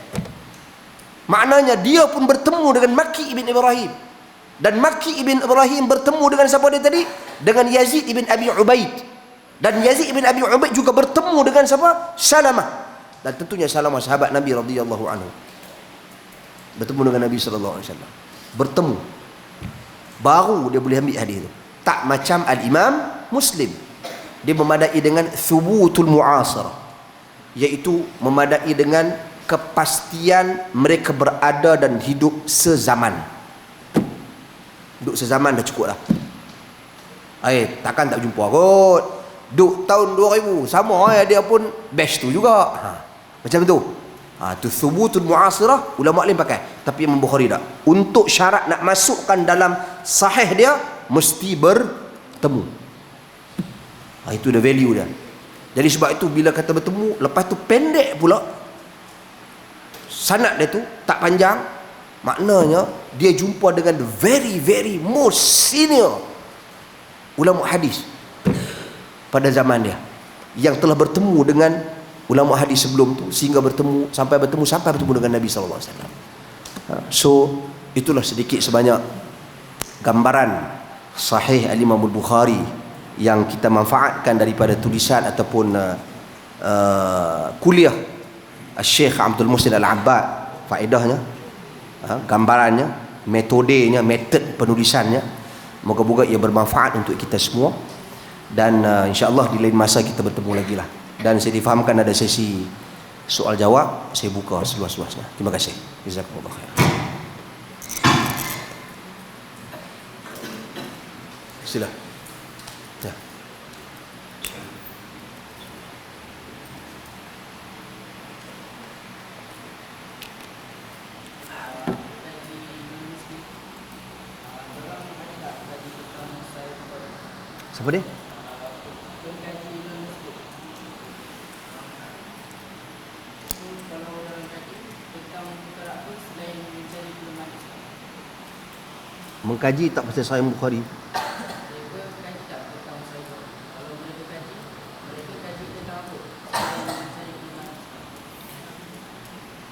Maknanya dia pun bertemu dengan Makki ibn Ibrahim. Dan Makki ibn Ibrahim bertemu dengan siapa dia tadi? Dengan Yazid ibn Abi Ubaid. Dan Yazid ibn Abi Ubaid juga bertemu dengan siapa? Salamah. Dan tentunya Salamah sahabat Nabi radhiyallahu anhu. Bertemu dengan Nabi sallallahu alaihi wasallam. Bertemu. Baru dia boleh ambil hadis itu. Tak macam Al-Imam Muslim. Dia memadai dengan thubutul mu'asarah, iaitu memadai dengan kepastian mereka berada dan hidup sezaman. Hidup sezaman dah cukup lah. Takkan tak jumpa kot. Duk tahun 2000 sama dia pun batch tu juga. Macam tu. Tu thubutul mu'asirah ulama lain pakai, tapi Imam Bukhari tak. Untuk syarat nak masukkan dalam sahih dia mesti bertemu. Itu the value dia. Jadi sebab itu bila kata bertemu, lepas tu pendek pula sanad dia tu, tak panjang, maknanya dia jumpa dengan the very very most senior ulama hadis pada zaman dia, yang telah bertemu dengan ulama hadis sebelum tu, sehingga sampai bertemu dengan Nabi sallallahu alaihi wasallam. So itulah sedikit sebanyak gambaran sahih Al-Imam Al-Bukhari yang kita manfaatkan daripada tulisan ataupun kuliah Syekh Abdul Muhsin Al-Abbad. Faedahnya, gambarannya, metodenya, metod penulisannya, moga-moga ia bermanfaat untuk kita semua. Dan insya-Allah di lain masa kita bertemu lagi lah. Dan saya difahamkan ada sesi soal jawab, saya buka seluas-luasnya. Terima kasih. Jazakumullah khair. Sila. Ya. Siapa dia? Mengkaji tak pasal Sahih Bukhari.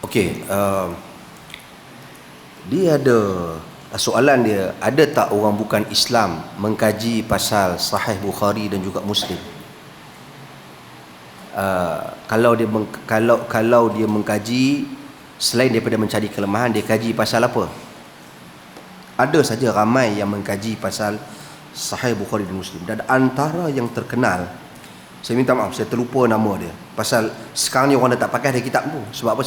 Okey, dia ada soalan dia, ada tak orang bukan Islam mengkaji pasal Sahih Bukhari dan juga Muslim? Kalau dia mengkaji, selain daripada mencari kelemahan, dia kaji pasal apa? Ada saja ramai yang mengkaji pasal Sahih Bukhari dan Muslim. Dan antara yang terkenal, saya minta maaf, saya terlupa nama dia. Pasal sekarang ni orang dah tak pakai ada kitab tu. Sebab apa?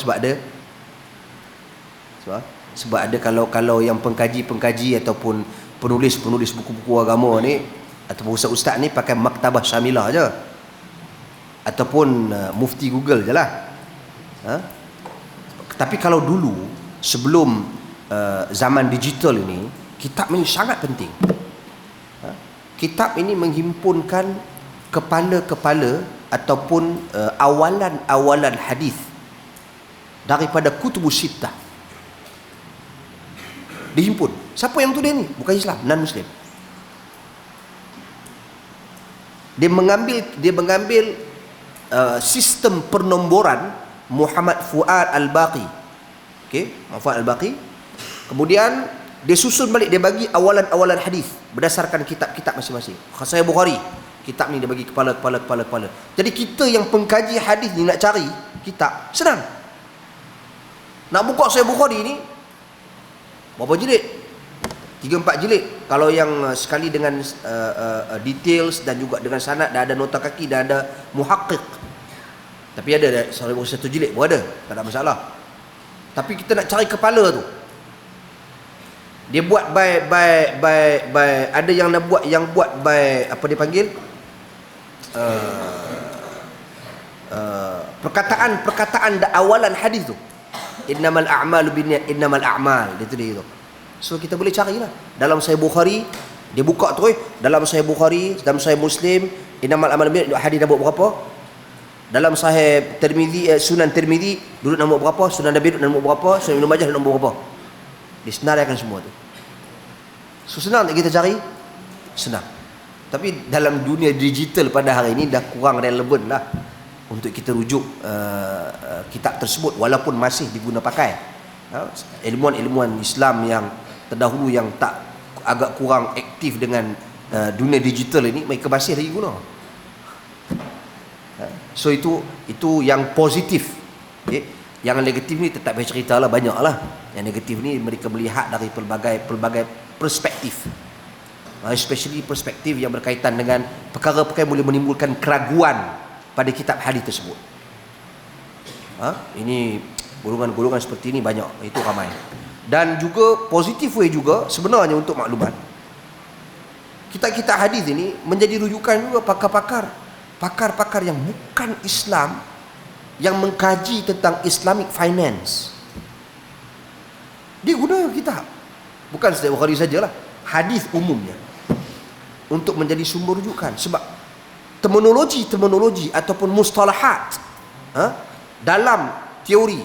Sebab ada kalau yang pengkaji ataupun penulis buku-buku agama ni, ataupun ustaz-ustaz ni pakai maktabah syamilah je, ataupun mufti Google je lah. Tapi kalau dulu, sebelum zaman digital ini, kitab ini sangat penting. Kitab ini menghimpunkan kepala-kepala ataupun awalan-awalan hadis daripada kutubus sittah. Dihimpun. Siapa yang tulis ni? Bukan Islam, non-Muslim. Dia mengambil sistem pernomboran Muhammad Fuad Al-Baqi. Okey, Fuad Al-Baqi. Kemudian dia susun balik, dia bagi awalan-awalan hadis berdasarkan kitab-kitab masing-masing. Sahih Bukhari, kitab ni dia bagi kepala. Jadi kita yang pengkaji hadis ni nak cari kitab senang. Nak buka Sahih Bukhari ni berapa jilid? 3-4 jilid. Kalau yang sekali dengan details dan juga dengan sanad, dah ada nota kaki, dah ada muhaqqiq. Tapi ada Sahih Bukhari 1 jilid pun ada, tak ada masalah. Tapi kita nak cari kepala tu, dia buat by ada yang nak buat by apa dia panggil, perkataan awalan hadis tu, innamal a'malu binniyat, innamal a'mal, dia tulis tu. So kita boleh carilah dalam Sahih Bukhari, dia buka tu dalam Sahih Bukhari, dalam Sahih Muslim, innamal a'malu binniyat, hadis nombor berapa? Dalam Sahih Tirmizi, Sunan Tirmizi duduk nombor berapa? Sunan Nabi duduk nombor berapa? Sunan Ibnu Majah nombor berapa? Disenaraikan semua tu. So senang tak kita cari? Senang. Tapi dalam dunia digital pada hari ini dah kurang relevan lah. untuk kita rujuk kitab tersebut walaupun masih diguna pakai. Ilmuwan-ilmuwan Islam yang terdahulu yang tak agak kurang aktif dengan dunia digital ini, mereka masih lagi guna. So itu yang positif. Yang negatif ni tetap saya cerita lah, banyak lah. Yang negatif ni mereka melihat dari pelbagai perspektif, especially perspektif yang berkaitan dengan perkara-perkara yang boleh menimbulkan keraguan pada kitab hadis tersebut. Ini golongan-golongan seperti ini banyak, itu ramai. Dan juga positif way juga sebenarnya untuk maklumat, kitab-kitab hadis ini menjadi rujukan juga pakar-pakar yang bukan Islam yang mengkaji tentang Islamic finance. Dia guna kitab, bukan Sahih Bukhari sajalah, hadis umumnya, untuk menjadi sumber rujukan. Sebab terminologi ataupun mustalahat dalam teori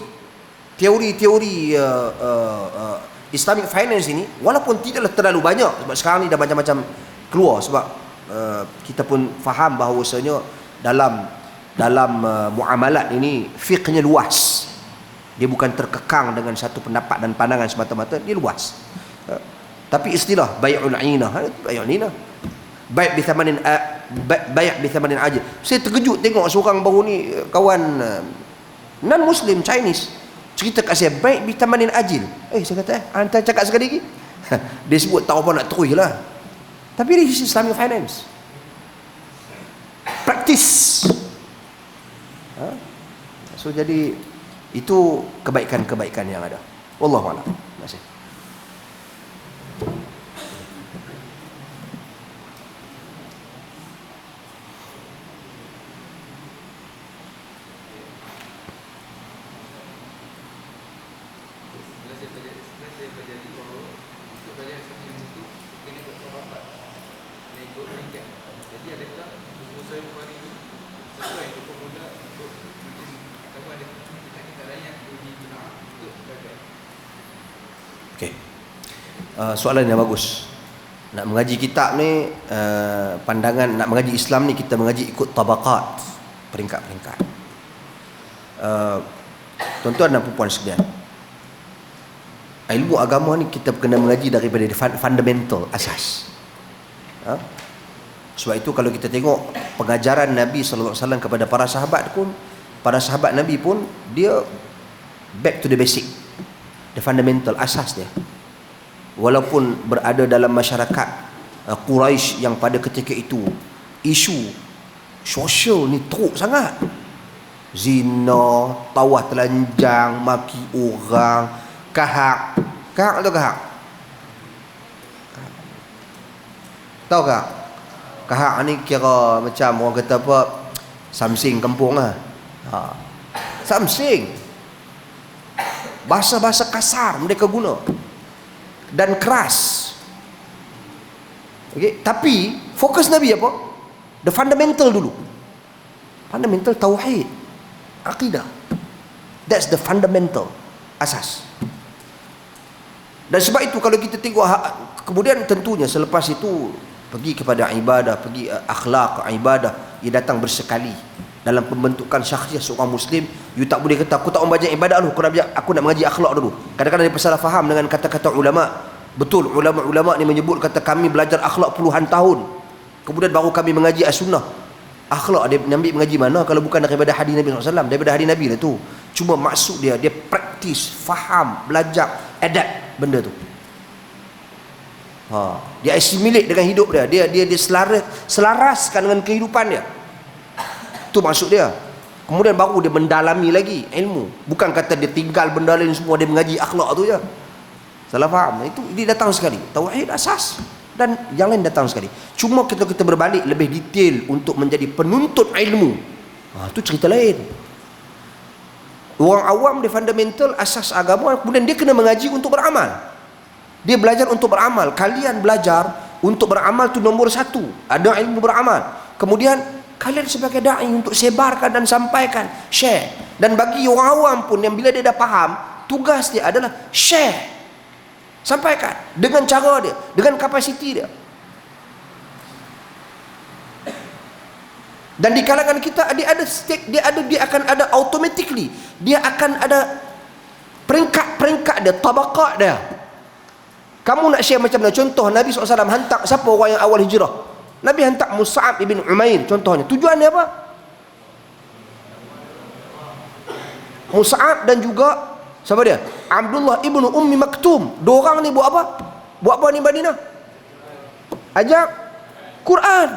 Islamic finance ini, walaupun tidaklah terlalu banyak, sebab sekarang ni dah macam-macam keluar. Sebab kita pun faham bahawasanya dalam muamalat ini fiqhnya luas. Dia bukan terkekang dengan satu pendapat dan pandangan semata-mata, dia luas. Tapi istilah bai'ul 'ainah, bai' bi thamanin ajil. Saya terkejut tengok seorang baru ni, kawan non muslim Chinese, cerita kat saya bai' bi thamanin ajil. Saya kata hantar cakap sekali lagi. Dia sebut tahu apa nak terus lah. Tapi ini Islamic finance practice. So jadi itu kebaikan-kebaikan yang ada. Wallahu a'lam. Terima kasih. Soalan yang bagus. Nak mengaji kitab ni, pandangan nak mengaji Islam ni, kita mengaji ikut tabaqat, peringkat-peringkat. Tuan-tuan dan puan sekalian, ilmu agama ni kita kena mengaji daripada fundamental, asas. Sebab itu kalau kita tengok pengajaran Nabi SAW kepada para sahabat pun, para sahabat Nabi pun, dia back to the basic, the fundamental, asas dia. Walaupun berada dalam masyarakat Quraisy yang pada ketika itu isu sosial ni teruk sangat, zina, tawah telanjang, maki orang, kahak atau kahak? Tahu tak? Kahak ni kira macam orang kata apa, samsing kampung lah. Samsing, bahasa-bahasa kasar mereka guna dan keras. Okay? Tapi fokus Nabi apa? The fundamental dulu. Fundamental tauhid, akidah. That's the fundamental, asas. Dan sebab itu kalau kita tengok kemudian tentunya selepas itu pergi kepada ibadah, pergi akhlak ibadah, ia datang bersekali dalam pembentukan syakhsiah seorang Muslim. You tak boleh kata aku tak mau belajar ibadah dulu, aku nak mengaji akhlak dulu. Kadang-kadang dia salah faham dengan kata-kata ulama. Betul, ulama-ulama ni menyebut kata kami belajar akhlak puluhan tahun, kemudian baru kami mengaji as-sunnah. Akhlak dia ambil mengaji mana kalau bukan daripada hadis Nabi SAW? Daripada hadis Nabi lah tu. Cuma maksud dia praktis, faham, belajar, adapt benda tu. Dia assimilate dengan hidup dia. Dia selaraskan dengan kehidupan dia. Itu maksud dia. Kemudian baru dia mendalami lagi ilmu. Bukan kata dia tinggal benda lain semua, dia mengaji akhlak tu je. Salah faham. Itu dia datang sekali. Tauhid asas dan yang lain datang sekali. Cuma kita berbalik lebih detail untuk menjadi penuntut ilmu. Itu cerita lain. Orang awam dia fundamental asas agama, kemudian dia kena mengaji untuk beramal. Dia belajar untuk beramal. Kalian belajar untuk beramal tu nombor satu. Ada ilmu beramal. Kemudian kalian sebagai da'i untuk sebarkan dan sampaikan, share. Dan bagi orang awam pun yang bila dia dah faham, tugas dia adalah share, sampaikan dengan cara dia, dengan kapasiti dia. Dan di kalangan kita dia akan ada automatically, dia akan ada peringkat dia, tabaqat dia. Kamu nak share macam mana? Contoh, Nabi SAW hantar siapa orang yang awal hijrah? Nabi hantar Mus'ab ibn Umair contohnya. Tujuan dia apa? Mus'ab dan juga siapa dia? Abdullah ibn Ummi Maktum. Dua orang ni buat apa? Buat apa ni Madinah? Ajak Quran.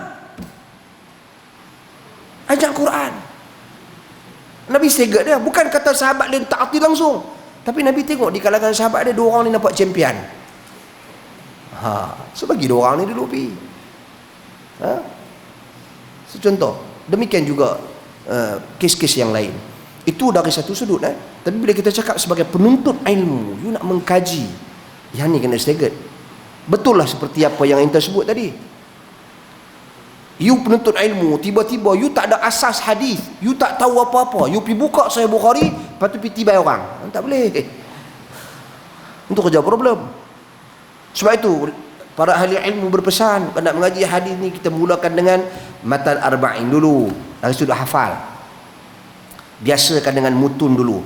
Ajak Quran. Nabi segak dia. Bukan kata sahabat lain ta'ati langsung, tapi Nabi tengok di kalangan sahabat dia, dua orang ni nampak champion. So bagi dua orang ni dulu pergi. Contoh. Demikian juga kes-kes yang lain. Itu dari satu sudut. Tapi bila kita cakap sebagai penuntut ilmu, you nak mengkaji, yang ni kena segak. Betul lah seperti apa yang ente sebut tadi. You penuntut ilmu, tiba-tiba you tak ada asas hadis, you tak tahu apa-apa, you pergi buka Sahih Bukhari, lepas tu pergi tibai orang. Tak boleh. Untuk kerja problem. Sebab itu para ahli ilmu berpesan, nak mengaji hadis ni kita mulakan dengan matan arba'in dulu, dari sudut hafal. Biasakan dengan mutun dulu.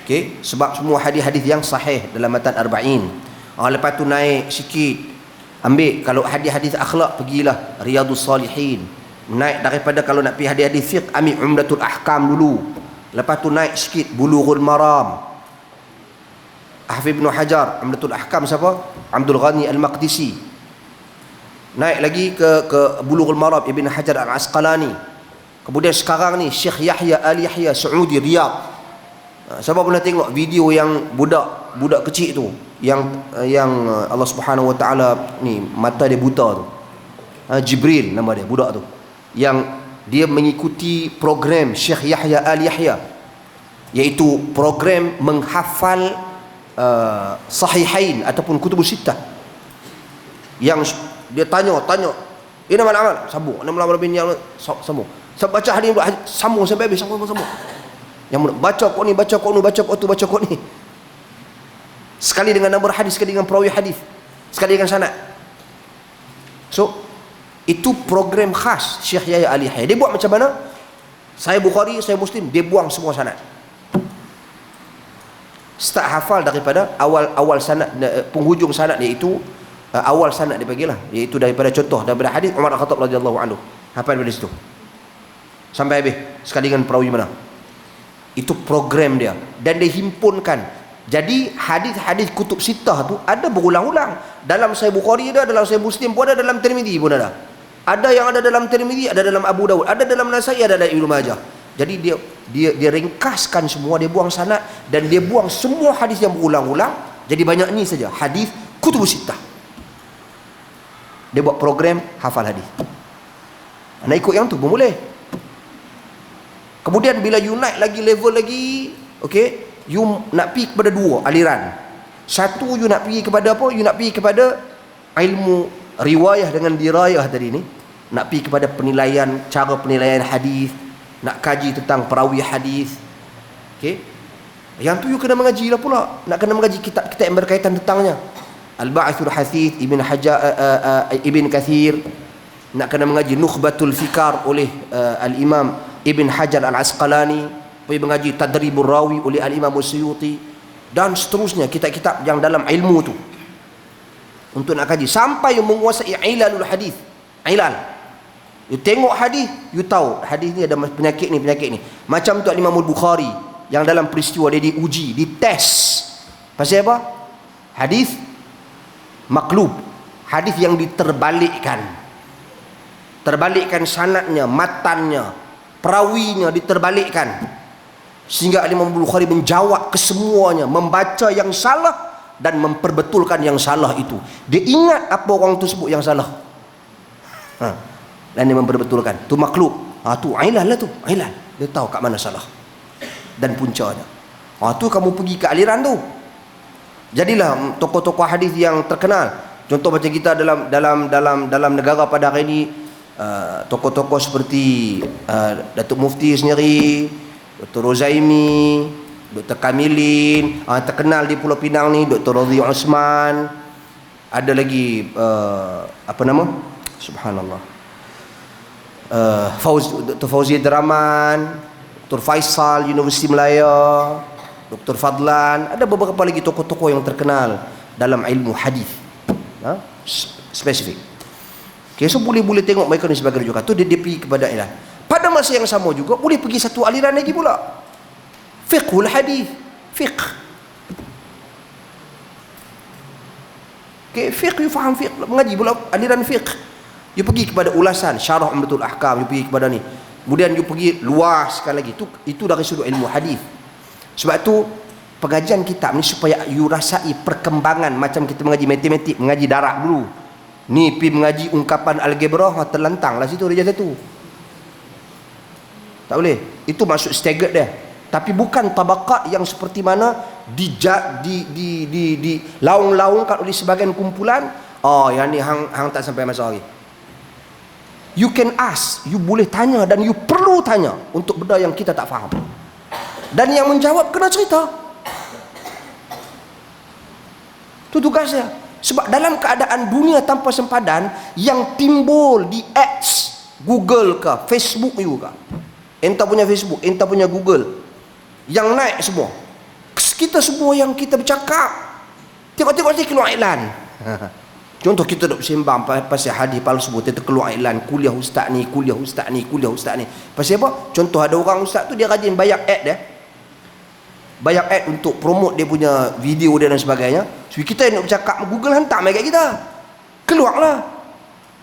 Okey, sebab semua hadis-hadis yang sahih dalam matan arba'in. Lepas tu naik sikit, ambil kalau hadis-hadis akhlak, pergilah Riyadhus Salihin. Naik daripada, kalau nak pergi hadis-hadis fiqh, ambil Umdatul Ahkam dulu. Lepas tu naik sikit Bulughul Maram, Hafiz Ibn Hajar. Umdatul Ahkam siapa? Abdul Ghani Al-Maqdisi. Naik lagi ke Bulughul Maram, Ibn Hajar Al-Asqalani. Kemudian sekarang ni Syekh Yahya Al-Yahya Saudi, Riyadh. Siapa pernah tengok video yang budak kecil tu, yang Allah Subhanahu Wa Taala ni mata dia buta tu, Jibril nama dia, budak tu, yang dia mengikuti program Syekh Yahya Al-Yahya, iaitu program menghafal Sahihain ataupun Kutubus Sittah. Yang dia tanya ini amal sambung, nama bin yang sambung, baca hadis sambung sampai habis, sambung. Yang baca kok ni, baca kok ni. Sekali dengan nombor hadis, sekali dengan perawi hadis, sekali dengan sanad. So itu program khas Syekh Yahya Al-Yahya. Dia buat macam mana? Sahih Bukhari, Sahih Muslim, dia buang semua sanad. Start hafal daripada awal sanad, penghujung sanad, iaitu awal sanad dia bagilah, iaitu daripada contoh daripada hadis Umar Al-Khattab radhiyallahu anhu. Hafal dari situ sampai habis, sekali dengan perawi mana. Itu program dia, dan dia himpunkan. Jadi hadis-hadis kutub sittah tu ada berulang-ulang. Dalam Sahih Bukhari ada, dalam Sahih Muslim pun ada, dalam Tirmizi pun ada. Ada yang ada dalam Tirmizi, ada dalam Abu Dawud, ada dalam Nasai, ada dalam Ibnu Majah. Jadi dia ringkaskan semua, dia buang sanad, dan dia buang semua hadis yang berulang-ulang. Jadi banyak ni saja hadis kutub sittah. Dia buat program hafal hadis. Nak ikut yang tu pun boleh. Kemudian bila you naik lagi level lagi, okey, you nak pergi kepada dua aliran. Satu, you nak pergi kepada apa? You nak pergi kepada ilmu riwayah dengan dirayah tadi ni. Nak pergi kepada penilaian, cara penilaian hadis, nak kaji tentang perawi hadis. Okey. Yang tu you kena mengaji lah pula. Nak kena mengaji kitab-kitab yang berkaitan tentangnya. Al-Ba'ithul Hasith Ibn Hajar Ibn Kathir. Nak kena mengaji Nukhbatul Fikar oleh Al-Imam Ibn Hajar Al-Asqalani, pergi mengaji Tadribur Rawi oleh Al-Imam Suyuti, dan seterusnya kitab-kitab yang dalam ilmu tu untuk nak kaji sampai you menguasai ilalul hadis. Ilal, you tengok hadis, you tahu hadis ni ada penyakit ni. Macam tu Imam Bukhari yang dalam peristiwa dia diuji, dites pasal apa? Hadis maklub, hadis yang diterbalikkan sanadnya, matannya, perawinya diterbalikkan, sehingga Imam Bukhari menjawab kesemuanya, membaca yang salah dan memperbetulkan yang salah itu. Dia ingat apa orang tu sebut yang salah, dan dia memperbetulkan. Tu maklub. Tu ilal lah tu. Ilal. Dia tahu kat mana salah dan puncanya. Tu kamu pergi ke aliran tu. Jadilah tokoh-tokoh hadis yang terkenal. Contoh macam kita dalam negara pada hari ini, tokoh-tokoh seperti Datuk Mufti sendiri, Dr. Rozaimi, Dr. Kamilin, terkenal di Pulau Pinang ni, Dr. Radhi Osman. Ada lagi apa nama? Subhanallah. Dr. Fauzi Deraman, Dr. Faisal Universiti Melaya, Dr. Fadlan, ada beberapa lagi tokoh-tokoh yang terkenal dalam ilmu hadis. Spesifik. Okay, so boleh tengok mereka ni sebagai rujukan. Tu dia pergi kepada ialah. Pada masa yang sama juga boleh pergi satu aliran lagi pula. Fiqhul hadis. Fiqh. Okay, fiqh, you faham fiqh, mengaji pula aliran fiqh. You pergi kepada ulasan Syarah Umdatul Ahkam, you pergi kepada ni. Kemudian you pergi luaskan lagi. Itu dari sudut ilmu hadis. Sebab tu pengajian kitab ni supaya you rasai perkembangan, macam kita mengaji matematik, mengaji darab dulu. Ni pergi mengaji ungkapan algebra, terlentang lah situ dia satu. Tak boleh. Itu maksud staggered dia. Tapi bukan tabaqat yang seperti mana di laung-laungkan oleh sebagian kumpulan. Oh, yang ni hang tak sampai masa hari. You can ask, you boleh tanya dan you perlu tanya untuk benda yang kita tak faham. Dan yang menjawab kena cerita. Itu tugasnya. Sebab dalam keadaan dunia tanpa sempadan, yang timbul di X, Google ke, Facebook you ke, entah punya Facebook, entah punya Google, yang naik semua. Kita semua yang kita bercakap, tengok-tengok saja keluar iklan. Contoh kita duk sembang pasal hadis palsu, kita keluar iklan kuliah ustaz ni, kuliah ustaz ni, kuliah ustaz ni. Pasal apa? Contoh ada orang ustaz tu dia rajin bayar ad dia. Bayar ad untuk promote dia punya video dia dan sebagainya. So kita nak bercakap, Google hantar mai kat kita. Keluarlah.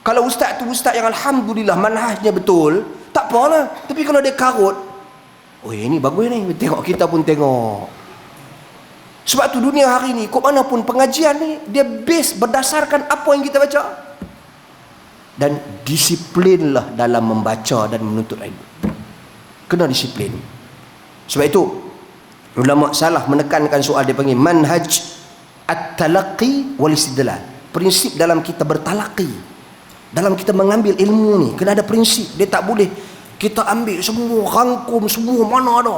Kalau ustaz tu ustaz yang alhamdulillah manhajnya betul, tak apalah. Tapi kalau dia karut, oh ini bagus ni, tengok kita pun tengok. Sebab tu dunia hari ni, kok mana pun pengajian ni, dia base berdasarkan apa yang kita baca. Dan disiplinlah dalam membaca dan menuntut ilmu. Kena disiplin. Sebab itu ulama salah menekankan soal dia panggil manhaj at-talaqqi wal istidlal. Prinsip dalam kita bertalaqi, dalam kita mengambil ilmu ni kena ada prinsip. Dia tak boleh kita ambil semua, rangkum semua, mana ada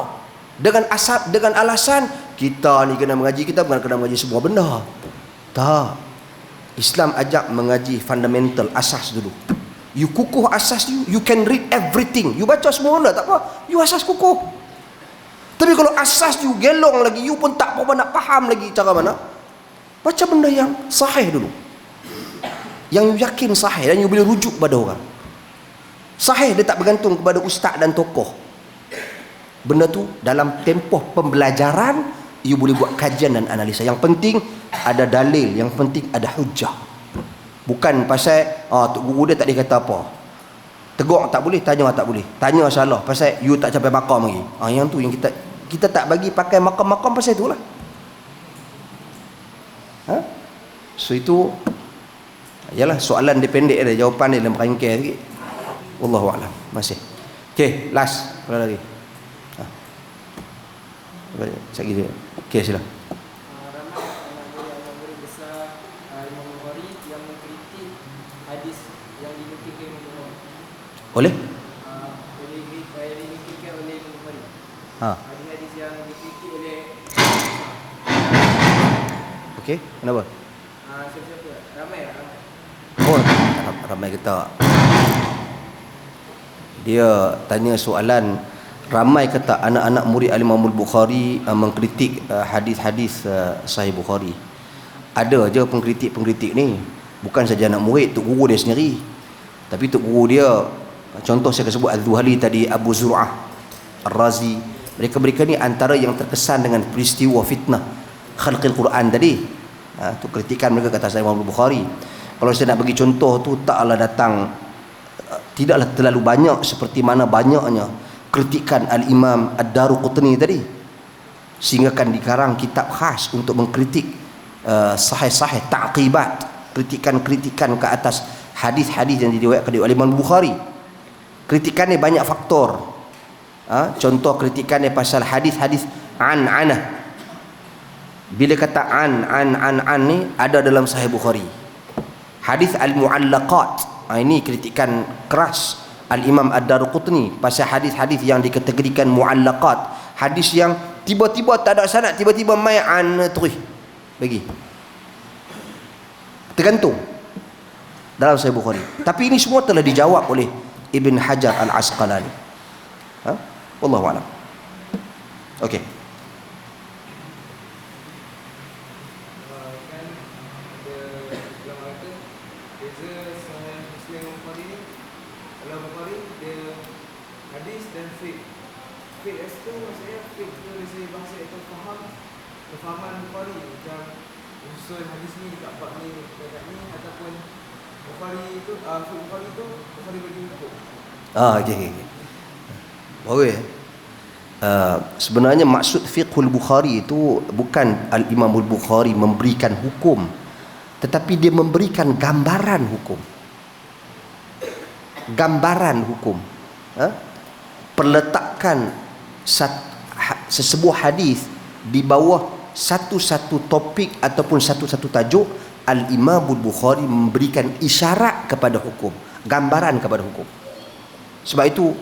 dengan alasan kita ni kena mengaji, kita bukan kena mengaji semua benda. Tak. Islam ajak mengaji fundamental, asas dulu. You kukuh asas you can read everything. You baca semua benda tak apa, you asas kukuh. Tapi kalau asas you gelong lagi, you pun tak apa nak faham lagi cara mana, baca benda yang sahih dulu, yang you yakin sahih dan you boleh rujuk pada orang. Sahih dia tak bergantung kepada ustaz dan tokoh. Benda tu dalam tempoh pembelajaran you boleh buat kajian dan analisa. Yang penting ada dalil, yang penting ada hujah. Bukan pasal tok guru dia tak dia kata apa, tegur tak boleh, tanya tak boleh, tanya salah pasal you tak capai makam lagi. Yang tu yang kita tak bagi pakai makam-makam pasal itulah. So itu yalah, soalan dia pendek dia, jawapan dia dalam ringkas sikit. Wallahu a'lam. Masih. Okey, last apa lagi? Sekejap dia. Okey, sila. Ramai murid besar Imam Bukhari yang mengkritik hadis yang dinukilkan Boleh? dinukilkan oleh Imam Bukhari. Hadis yang dikritik oleh Okey, kenapa? siapa? Ramai. Oh, ramai kita. Dia tanya soalan, ramai kata anak-anak murid Al-Imam Al-Bukhari mengkritik hadis-hadis Sahih Bukhari. Ada je pengkritik-pengkritik ni, bukan saja anak murid, tok guru dia sendiri. Tapi tok guru dia, contoh saya sebut Az-Zuhali tadi, Abu Zur'ah Ar-Razi, mereka-mereka ni antara yang terkesan dengan peristiwa fitnah khalqil Quran tadi. Tu kritikan mereka kata Sahih Bukhari. Kalau saya nak bagi contoh tu, taklah datang, tidaklah terlalu banyak seperti mana banyaknya kritikan Al-Imam Ad-Daruqutni tadi, sehingga kan dikarang kitab khas untuk mengkritik sahih-sahih ta'qibat, kritikan-kritikan ke atas hadis-hadis yang diriwayatkan oleh Imam Bukhari. Kritikan ni banyak faktor. Contoh kritikan ni pasal hadis-hadis an-anah. Bila kata an ni ada dalam Sahih Bukhari. Hadis al-mu'allaqat, ini kritikan keras Al-Imam Ad-Daruqutni pasal hadis-hadis yang dikategorikan mu'allaqat, hadis yang tiba-tiba tak ada sanad, tiba-tiba mai an terus bagi, tergantung dalam Sahih Bukhari. Tapi ini semua telah dijawab oleh Ibn Hajar Al-Asqalani. Wallahu a'lam. Okey. Kan ada ulama kata beza Sahih Muslim dan Bukhari ni. Kalau Bukhari dia hadis dan fiqh. Fiqh itu maksudnya fiqh tu dari segi bahasa itu kefahaman Bukhari macam usul hadis ni dekat bab ni dekat ni ataupun Bukhari itu fiqh Bukhari tu Bukhari bagi hukum. Okey. Bagus. Sebenarnya maksud fiqhul Bukhari itu bukan Al-Imamul Bukhari memberikan hukum, tetapi dia memberikan gambaran hukum. Gambaran hukum. Perletakan sesebuah hadis di bawah satu-satu topik ataupun satu-satu tajuk, Al-Imamul Bukhari memberikan isyarat kepada hukum, gambaran kepada hukum. Sebab itu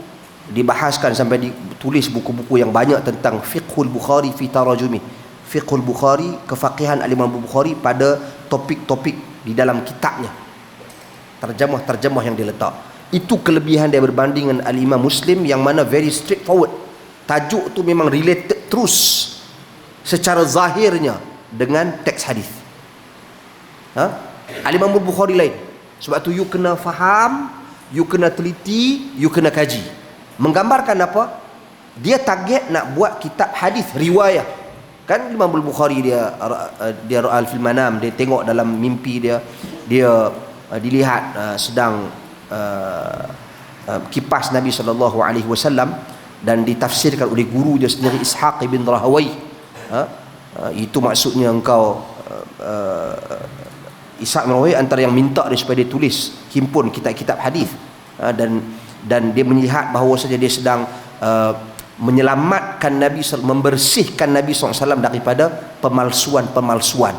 dibahaskan sampai ditulis buku-buku yang banyak tentang fiqhul Bukhari fi tarajumi. Fiqhul Bukhari, kefaqihan Al-Imam Bukhari pada topik-topik di dalam kitabnya. Terjemah-terjemah yang diletak. Itu kelebihan dia berbanding dengan Al-Imam Muslim yang mana very straightforward. Tajuk tu memang related terus secara zahirnya dengan teks hadis. Al-Imam Bukhari lain. Sebab tu you kena faham, you kena teliti, you kena kaji. Menggambarkan apa? Dia target nak buat kitab hadis riwayah. Kan Imam Bukhari dia ra'al fil manam, dia tengok dalam mimpi dia dilihat sedang kipas Nabi SAW dan ditafsirkan oleh guru dia sendiri Ishaq bin Rahawai. Itu maksudnya engkau Ishaq bin Rahawai antara yang minta dia supaya dia tulis himpun kitab-kitab hadis, dan dia melihat bahawa saja dia sedang menyelamatkan Nabi, membersihkan Nabi SAW daripada pemalsuan-pemalsuan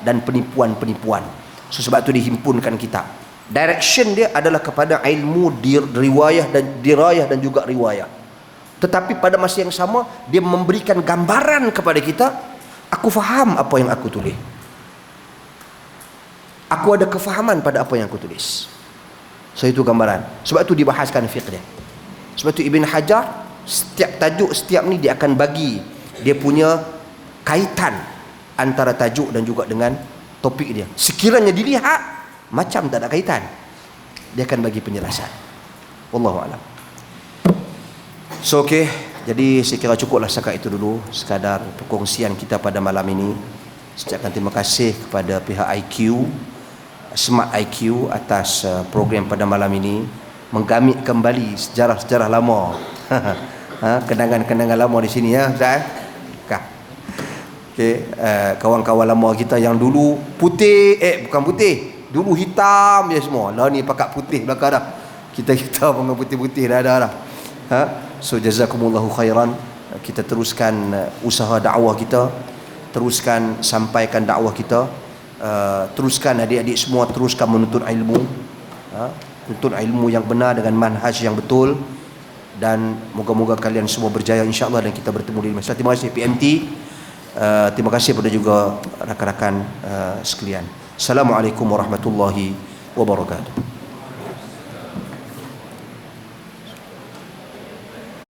dan penipuan-penipuan. So, sebab itu dihimpunkan kitab. Direction dia adalah kepada ilmu riwayah dan dirayah dan juga riwayah. Tetapi pada masa yang sama dia memberikan gambaran kepada kita, aku faham apa yang aku tulis. Aku ada kefahaman pada apa yang aku tulis. So itu gambaran. Sebab itu dibahaskan fiqh dia. Sebab itu Ibn Hajar setiap tajuk, setiap ni dia akan bagi dia punya kaitan antara tajuk dan juga dengan topik dia. Sekiranya dilihat macam tak ada kaitan, dia akan bagi penjelasan. Wallahu a'lam. So okey, jadi saya kira cukuplah setakat itu dulu sekadar perkongsian kita pada malam ini. Saya ucapkan terima kasih kepada pihak IQ, Smart IQ atas program pada malam ini, menggamit kembali sejarah-sejarah lama. Kenangan-kenangan lama di sini ya, Ustaz. Okey, kawan-kawan lama kita yang dulu putih, bukan putih, dulu hitam je semua. Lah ni pakat putih belakang dah. Kita dengan putih-putih dah. So jazakumullahu khairan. Kita teruskan usaha dakwah kita, teruskan sampaikan dakwah kita. Teruskan adik-adik semua teruskan menuntut ilmu, tuntut ilmu yang benar dengan manhaj yang betul, dan moga-moga kalian semua berjaya insya-Allah dan kita bertemu di masa. Terima kasih PMT, terima kasih kepada juga rakan-rakan sekalian. Assalamualaikum warahmatullahi wabarakatuh.